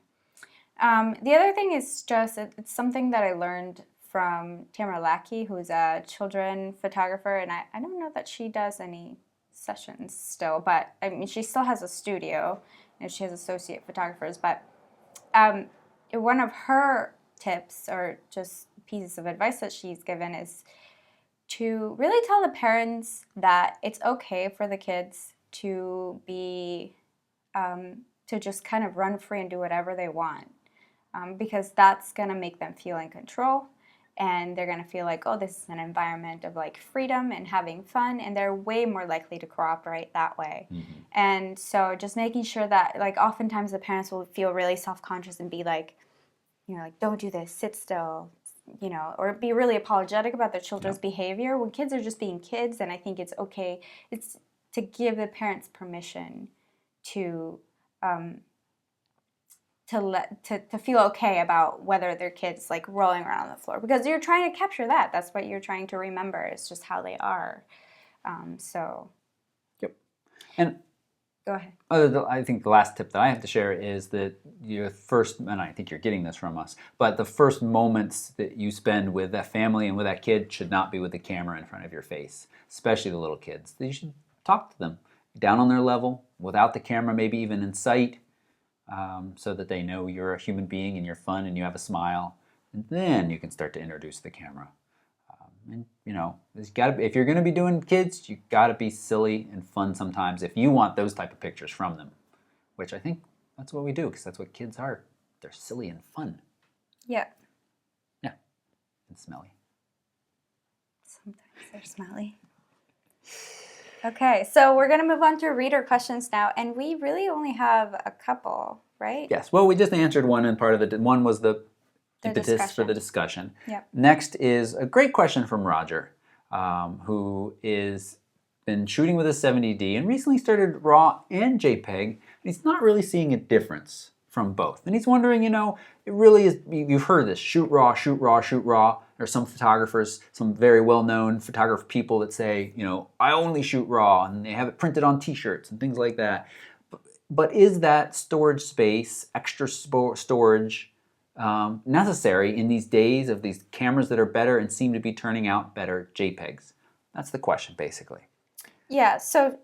The other thing is just, it's something that I learned from Tamara Lackey, who's a children photographer, and I don't know that she does any sessions still, but I mean, she still has a studio, and she has associate photographers, but one of her tips or just pieces of advice that she's given is to really tell the parents that it's okay for the kids to be, to just kind of run free and do whatever they want, because that's going to make them feel in control, and they're going to feel like, oh, this is an environment of like freedom and having fun, and they're way more likely to cooperate that way. And so just making sure that, like, oftentimes the parents will feel really self-conscious and be like, you know, like, don't do this, sit still, you know, or be really apologetic about their children's behavior when kids are just being kids. And I think it's okay, it's to give the parents permission to feel okay about whether their kids like rolling around on the floor, because you're trying to capture that. That's what you're trying to remember. It's just how they are. Yep. And go ahead. I think the last tip that I have to share is that your first, and I think you're getting this from us, but the first moments that you spend with that family and with that kid should not be with the camera in front of your face, especially the little kids. You should talk to them down on their level, without the camera maybe even in sight, so that they know you're a human being and you're fun and you have a smile. And then you can start to introduce the camera. And you know, if you're going to be doing kids, you got to be silly and fun sometimes if you want those type of pictures from them, which I think that's what we do, because that's what kids are. They're silly and fun. Yeah. Yeah. And smelly. Sometimes they're smelly. Okay, so we're going to move on to reader questions now, and we really only have a couple, right? Yes. Well, we just answered one, and part of one was the impetus for the discussion. Yep. Next is a great question from Roger, who is been shooting with a 70D and recently started RAW and JPEG, and he's not really seeing a difference from both. And he's wondering, you know, it really is, you've heard this, shoot RAW, shoot RAW, shoot RAW. There's some photographers, some very well-known photographer people that say, you know, I only shoot RAW, and they have it printed on t-shirts and things like that. But is that storage space, extra storage, necessary in these days of these cameras that are better and seem to be turning out better JPEGs? That's the question, basically. Yeah, so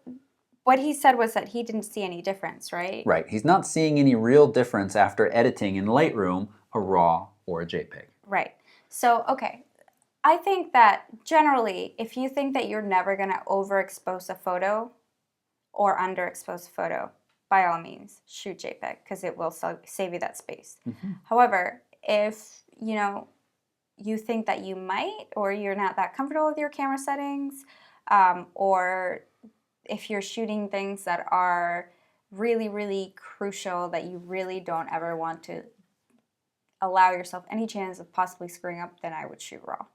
what he said was that he didn't see any difference, right? Right. He's not seeing any real difference after editing in Lightroom a RAW or a JPEG. Right. So, okay, I think that generally, if you think that you're never going to overexpose a photo or underexpose a photo, by all means, shoot JPEG, because it will save you that space. However, if you think that you might, or you're not that comfortable with your camera settings, or if you're shooting things that are really, really crucial that you really don't ever want to allow yourself any chance of possibly screwing up, then I would shoot RAW.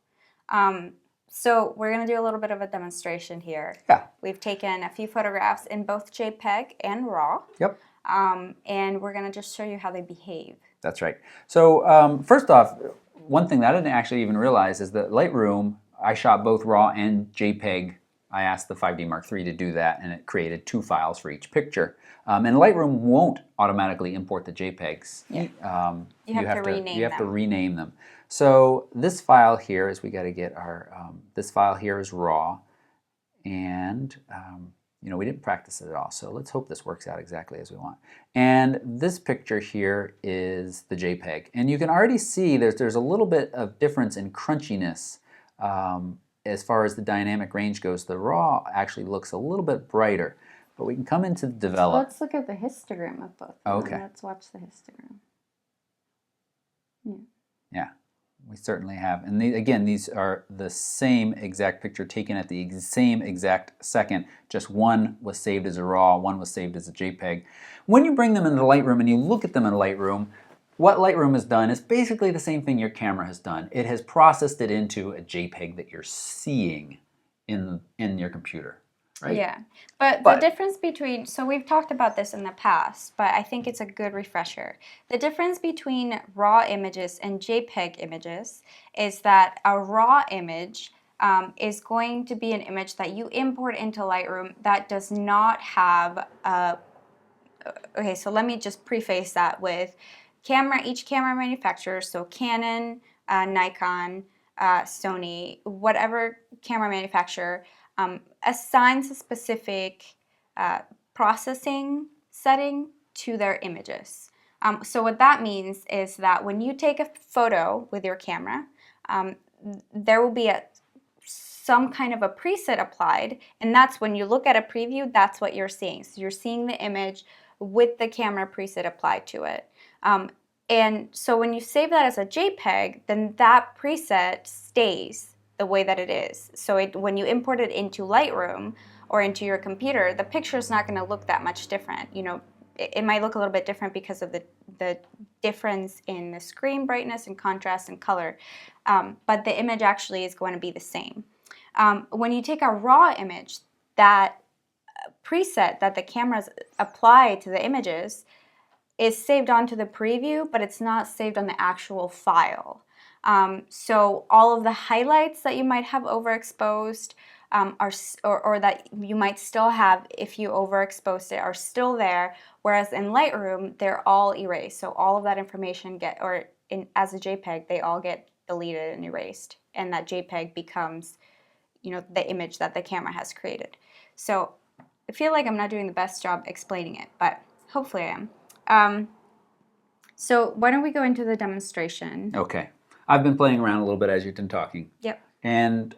So we're going to do a little bit of a demonstration here. Yeah. We've taken a few photographs in both JPEG and RAW. Yep. And we're going to just show you how they behave. That's right. So first off, one thing that I didn't actually even realize is that Lightroom, I shot both RAW and JPEG. I asked the 5D Mark III to do that, and it created 2 files for each picture. And Lightroom won't automatically import the JPEGs. Yeah. You have to rename them. So this file here is, we got to get our, this file here is RAW, and we didn't practice it at all, so let's hope this works out exactly as we want. And this picture here is the JPEG, and you can already see there's a little bit of difference in crunchiness as far as the dynamic range goes. The RAW actually looks a little bit brighter, but we can come into develop. Let's look at the histogram of both. Okay. Let's watch the histogram. Yeah, we certainly have. And again, these are the same exact picture taken at the same exact second. Just one was saved as a RAW, one was saved as a JPEG. When you bring them into Lightroom and you look at them in Lightroom, what Lightroom has done is basically the same thing your camera has done. It has processed it into a JPEG that you're seeing in your computer. right? Yeah, but the difference between, so we've talked about this in the past, but I think it's a good refresher. The difference between raw images and JPEG images is that a raw image is going to be an image that you import into Lightroom that does not have a, okay, so let me just preface that with each camera manufacturer, so Canon, Nikon, Sony, whatever camera manufacturer, assigns a specific processing setting to their images. So what that means is that when you take a photo with your camera, there will be some kind of a preset applied, and that's when you look at a preview, that's what you're seeing. So you're seeing the image with the camera preset applied to it. And so when you save that as a JPEG, then that preset stays the way that it is. So when you import it into Lightroom or into your computer, the picture is not going to look that much different. You know, it might look a little bit different because of the difference in the screen brightness and contrast and color, but the image actually is going to be the same. When you take a raw image, that preset that the cameras apply to the images is saved onto the preview, but it's not saved on the actual file. So all of the highlights that you might have overexposed or that you might still have if you overexposed it are still there, whereas in Lightroom, they're all erased. So all of that information as a JPEG, they all get deleted and erased, and that JPEG becomes, you know, the image that the camera has created. So I feel like I'm not doing the best job explaining it, but hopefully I am. So why don't we go into the demonstration? Okay. I've been playing around a little bit as you've been talking. Yep. And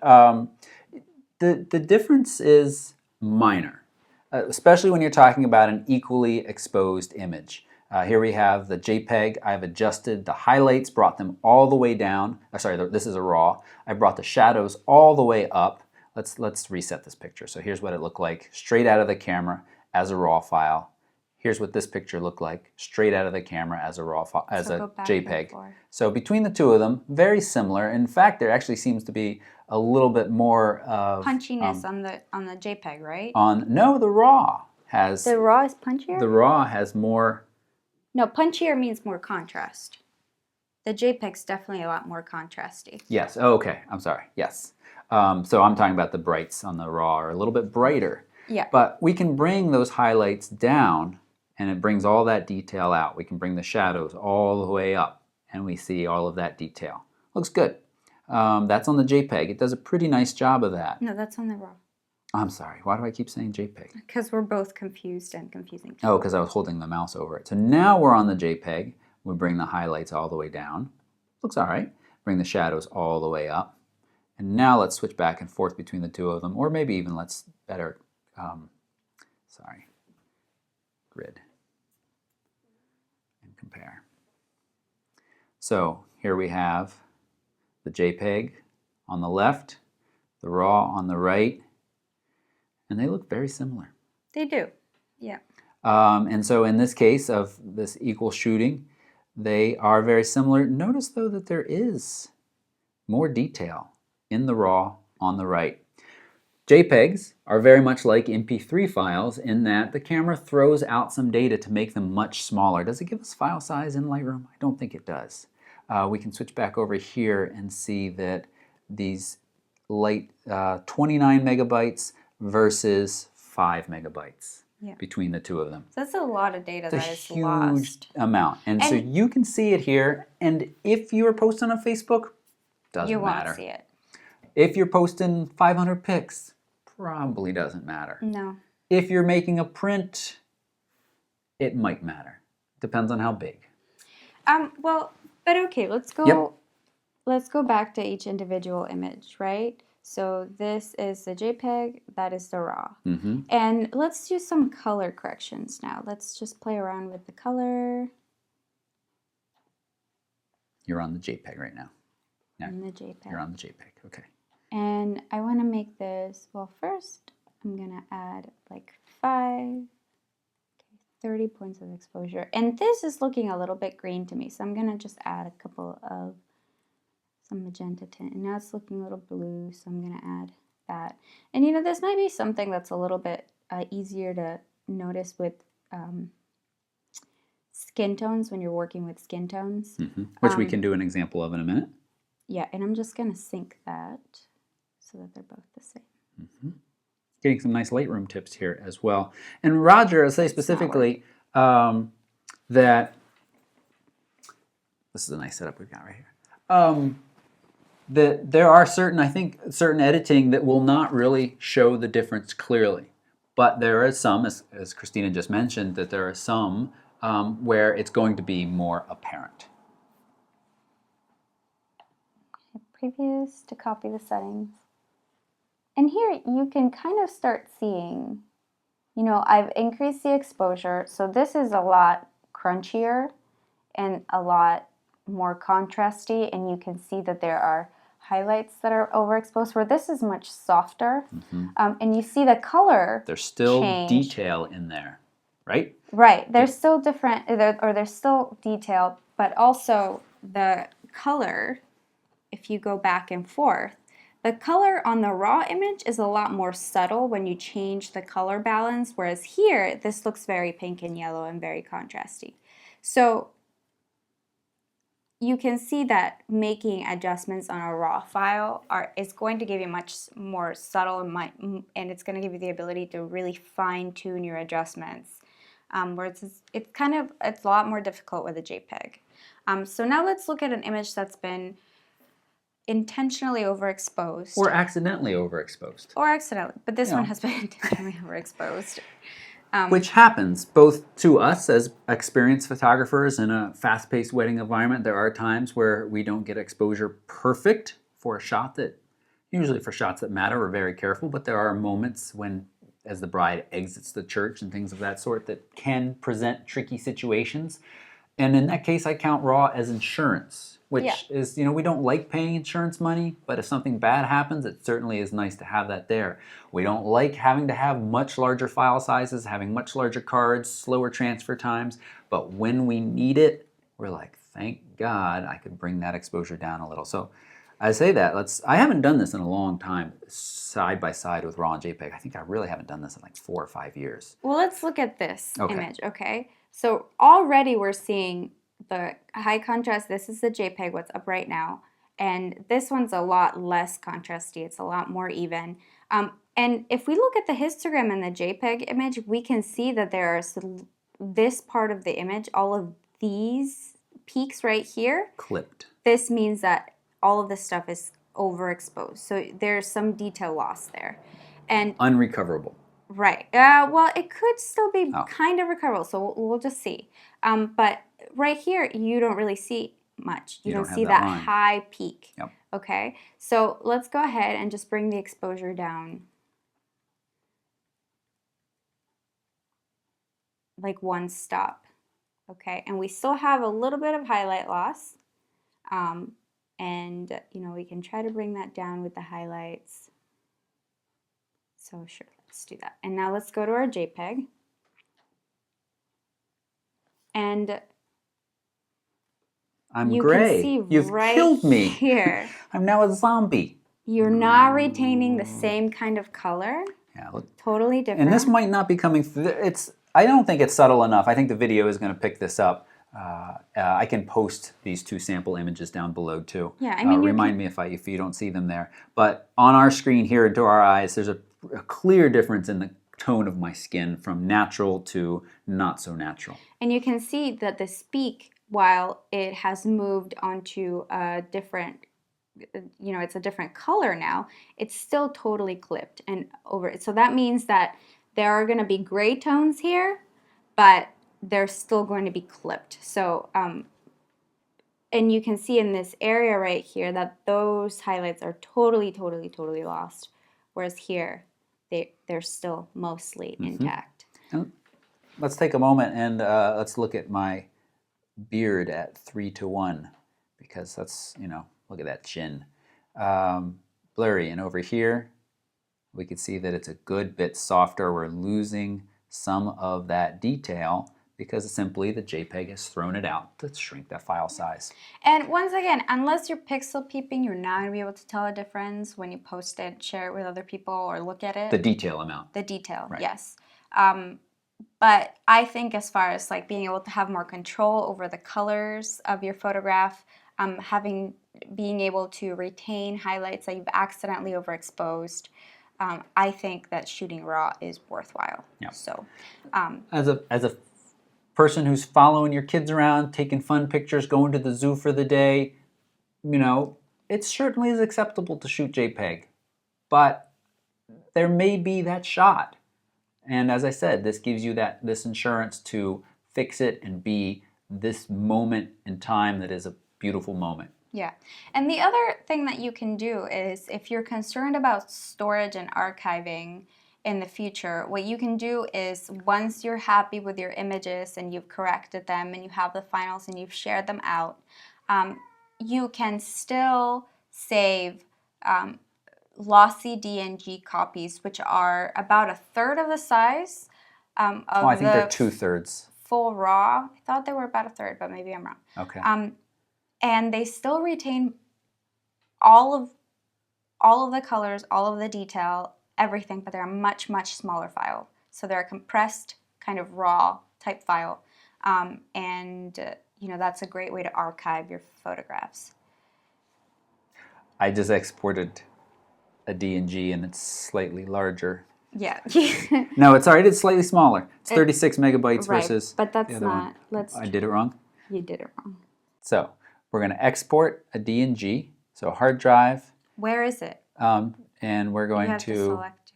the difference is minor, especially when you're talking about an equally exposed image. Here we have the JPEG. I've adjusted the highlights, brought them all the way down. Sorry, this is a RAW. I brought the shadows all the way up. Let's reset this picture. So here's what it looked like straight out of the camera as a RAW file. Here's what this picture looked like straight out of the camera as a RAW file, as a JPEG. So between the two of them, very similar. In fact, there actually seems to be a little bit more of punchiness on the JPEG, right? No, the RAW has. The RAW is punchier? The RAW has more. No, punchier means more contrast. The JPEG's definitely a lot more contrasty. Yes. Oh, okay. I'm sorry. Yes. So I'm talking about the brights on the RAW are a little bit brighter. Yeah. But we can bring those highlights down, and it brings all that detail out. We can bring the shadows all the way up, and we see all of that detail. Looks good. That's on the JPEG. It does a pretty nice job of that. No, that's on the RAW. I'm sorry. Why do I keep saying JPEG? Because we're both confused and confusing. Oh, because I was holding the mouse over it. So now we're on the JPEG. We bring the highlights all the way down. Looks all right. Bring the shadows all the way up. And now let's switch back and forth between the two of them, or maybe even let's better, grid and compare. So here we have the JPEG on the left, the RAW on the right, and they look very similar. They do, yeah. And so in this case of this equal shooting, they are very similar. Notice though that there is more detail in the RAW on the right. JPEGs are very much like MP3 files in that the camera throws out some data to make them much smaller. Does it give us file size in Lightroom? I don't think it does. We can switch back over here and see that these 29 megabytes versus 5 megabytes between the two of them. So that's a lot of data that is lost. Huge amount. And so you can see it here, and if you are posting on Facebook, doesn't matter. You won't see it. If you're posting 500 pics, probably doesn't matter. No. If you're making a print, it might matter. Depends on how big. Well, but okay, let's go back to each individual image, right? So this is the JPEG, that is the RAW. Mm-hmm. And let's do some color corrections now. Let's just play around with the color. You're on the JPEG right now. On the JPEG. You're on the JPEG, okay. And I want to make this, well, first I'm going to add like 30 points of exposure. And this is looking a little bit green to me, so I'm going to just add a couple of some magenta tint. And now it's looking a little blue, so I'm going to add that. And you know, this might be something that's a little bit easier to notice with skin tones when you're working with skin tones. Which we can do an example of in a minute. Yeah, and I'm just going to sync that so that they're both the same. Getting some nice Lightroom tips here as well. And Roger, I'll say specifically that this is a nice setup we've got right here. That there are certain editing that will not really show the difference clearly. But there is some, as Christina just mentioned, that there are some where it's going to be more apparent. Previous to copy the settings. And here you can kind of start seeing, you know, I've increased the exposure. So this is a lot crunchier and a lot more contrasty. And you can see that there are highlights that are overexposed where this is much softer. And you see the color There's still change. detail in there, right? Right. There's still different, or there's still detail, but also the color, if you go back and forth, the color on the raw image is a lot more subtle when you change the color balance, whereas here, this looks very pink and yellow and very contrasty. So you can see that making adjustments on a raw file is going to give you much more subtle and it's going to give you the ability to really fine-tune your adjustments. Whereas it's a lot more difficult with a JPEG. So now let's look at an image that's been intentionally overexposed. Or accidentally overexposed. Or accidentally, but this one has been intentionally overexposed. Which happens both to us as experienced photographers in a fast-paced wedding environment. There are times where we don't get exposure perfect for a shot usually for shots that matter, we're very careful, but there are moments when, as the bride exits the church and things of that sort, that can present tricky situations. And in that case, I count raw as insurance, which is, you know, we don't like paying insurance money, but if something bad happens, it certainly is nice to have that there. We don't like having to have much larger file sizes, having much larger cards, slower transfer times, but when we need it, we're like, thank God I could bring that exposure down a little. So I say that, I haven't done this in a long time, side by side with RAW and JPEG. I think I really haven't done this in like 4 or 5 years. Well, let's look at this image, okay? So already we're seeing the high contrast. This is the JPEG, what's up right now. And this one's a lot less contrasty. It's a lot more even. And if we look at the histogram and the JPEG image, we can see that there are this part of the image, all of these peaks right here. Clipped. This means that all of this stuff is overexposed. So there's some detail loss there. And unrecoverable. Right. Well, it could still be kind of recoverable, so we'll just see. But right here, you don't really see much. You don't see that high peak. Yep. Okay. So let's go ahead and just bring the exposure down. Like one stop. Okay. And we still have a little bit of highlight loss. And, you know, we can try to bring that down with the highlights. So sure. Let's do that. And now let's go to our JPEG. And I'm gray. You've killed me. Here. I'm now a zombie. You're not retaining the same kind of color. Yeah, look. Totally different. And this might not be coming through. I don't think it's subtle enough. I think the video is going to pick this up. I can post these 2 sample images down below too. Yeah, I mean, remind me if you don't see them there. But on our screen here, to our eyes, there's a clear difference in the tone of my skin from natural to not so natural. And you can see that this peak, while it has moved onto a different, you know, it's a different color now, it's still totally clipped and over it. So that means that there are going to be gray tones here, but they're still going to be clipped. So, and you can see in this area right here that those highlights are totally lost. Whereas here, they're still mostly intact. Let's take a moment and let's look at my beard at 3:1, because that's, you know, look at that chin. Blurry, and over here, we can see that it's a good bit softer. We're losing some of that detail because simply the JPEG has thrown it out to shrink that file size. And once again, unless you're pixel peeping, you're not going to be able to tell a difference when you post it, share it with other people, or look at it. The detail amount. The detail, right. Yes. But I think as far as like being able to have more control over the colors of your photograph, being able to retain highlights that you've accidentally overexposed, I think that shooting RAW is worthwhile. Yeah. So, as a person who's following your kids around, taking fun pictures, going to the zoo for the day, you know, it certainly is acceptable to shoot JPEG, but there may be that shot. And as I said, this gives you this insurance to fix it and be this moment in time that is a beautiful moment. Yeah. And the other thing that you can do is if you're concerned about storage and archiving in the future, what you can do is once you're happy with your images and you've corrected them and you have the finals and you've shared them out, you can still save lossy DNG copies, which are about 1/3 of the size of I think they're 2/3. Full RAW. I thought they were about 1/3, but maybe I'm wrong. Okay. And they still retain all of the colors, all of the detail, everything, but they're a much, much smaller file. So they're a compressed kind of RAW type file. You know, that's a great way to archive your photographs. I just exported a DNG and it's slightly larger. Yeah. No, it's all right. It's slightly smaller. It's 36 megabytes right, versus but that's the other not. one. I did it wrong? You did it wrong. So we're going to export a DNG, so a hard drive. Where is it? And we're going to select.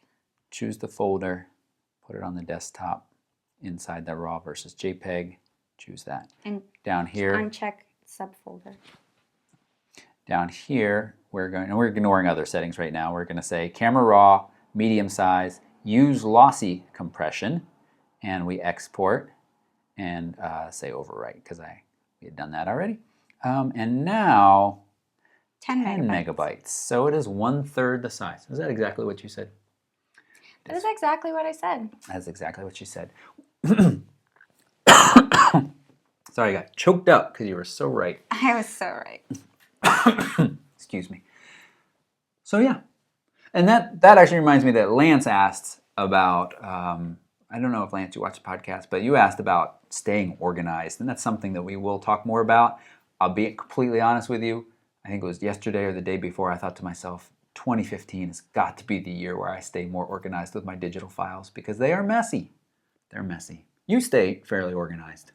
Choose the folder, put it on the desktop inside the RAW versus JPEG. Choose that. And down here. Uncheck subfolder. Down here, we're ignoring other settings right now. We're going to say camera RAW, medium size, use lossy compression, and we export and say overwrite because we had done that already. And now 10 megabytes. So it is 1/3 the size. Is that exactly what you said? That is exactly what I said. That's exactly what you said. Sorry, I got choked up because you were so right. I was so right. Excuse me. So yeah, and that actually reminds me that Lance asked about, I don't know if Lance, you watch the podcast, but you asked about staying organized, and that's something that we will talk more about. I'll be completely honest with you. I think it was yesterday or the day before, I thought to myself, 2015 has got to be the year where I stay more organized with my digital files because they are messy. They're messy. You stay fairly organized.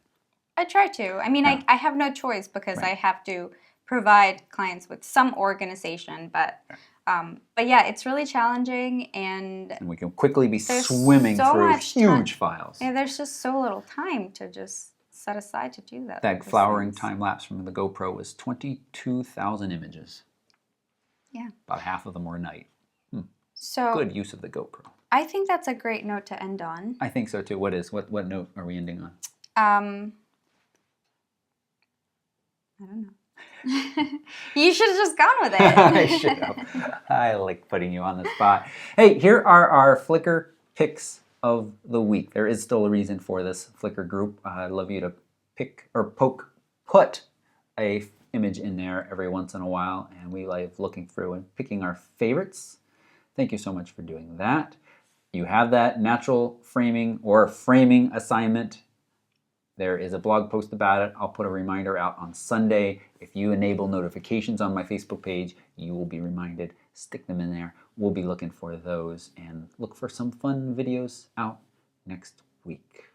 I try to. I mean, yeah. I have no choice because I have to provide clients with some organization, but yeah, it's really challenging, and we can quickly be swimming through huge files. Yeah, there's just so little time to just set aside to do that. That flowering time lapse from the GoPro was 22,000 images. Yeah. About half of them were night. So good use of the GoPro. I think that's a great note to end on. I think so too. What note are we ending on? I don't know. You should have just gone with it. I should have. I like putting you on the spot. Hey, here are our Flickr picks of the week. There is still a reason for this Flickr group. I'd love you to put a image in there every once in a while, and we like looking through and picking our favorites. Thank you so much for doing that. You have that natural framing or framing assignment. There is a blog post about it. I'll put a reminder out on Sunday. If you enable notifications on my Facebook page, you will be reminded. Stick them in there. We'll be looking for those and look for some fun videos out next week.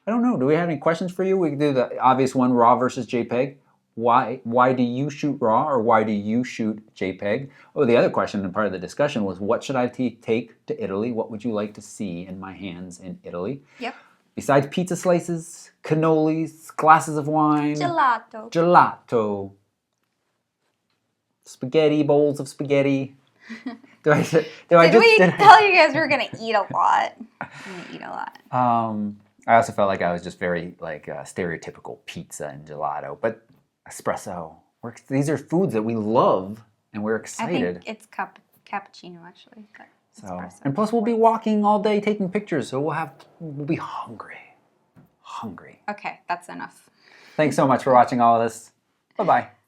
I don't know. Do we have any questions for you? We can do the obvious one, RAW versus JPEG. Why do you shoot RAW or why do you shoot JPEG? Oh, the other question and part of the discussion was, what should I take to Italy? What would you like to see in my hands in Italy? Yep. Besides pizza slices, cannolis, glasses of wine. Gelato. Spaghetti, bowls of spaghetti. Did we tell you guys we were going to eat a lot? I'm going to eat a lot. I also felt like I was just very stereotypical pizza and gelato. But espresso. These are foods that we love and we're excited. I think it's cappuccino actually. And plus we'll be walking all day taking pictures, so we'll be hungry. hungry. Okay, that's enough. Thanks so much for watching all of this. Bye-bye.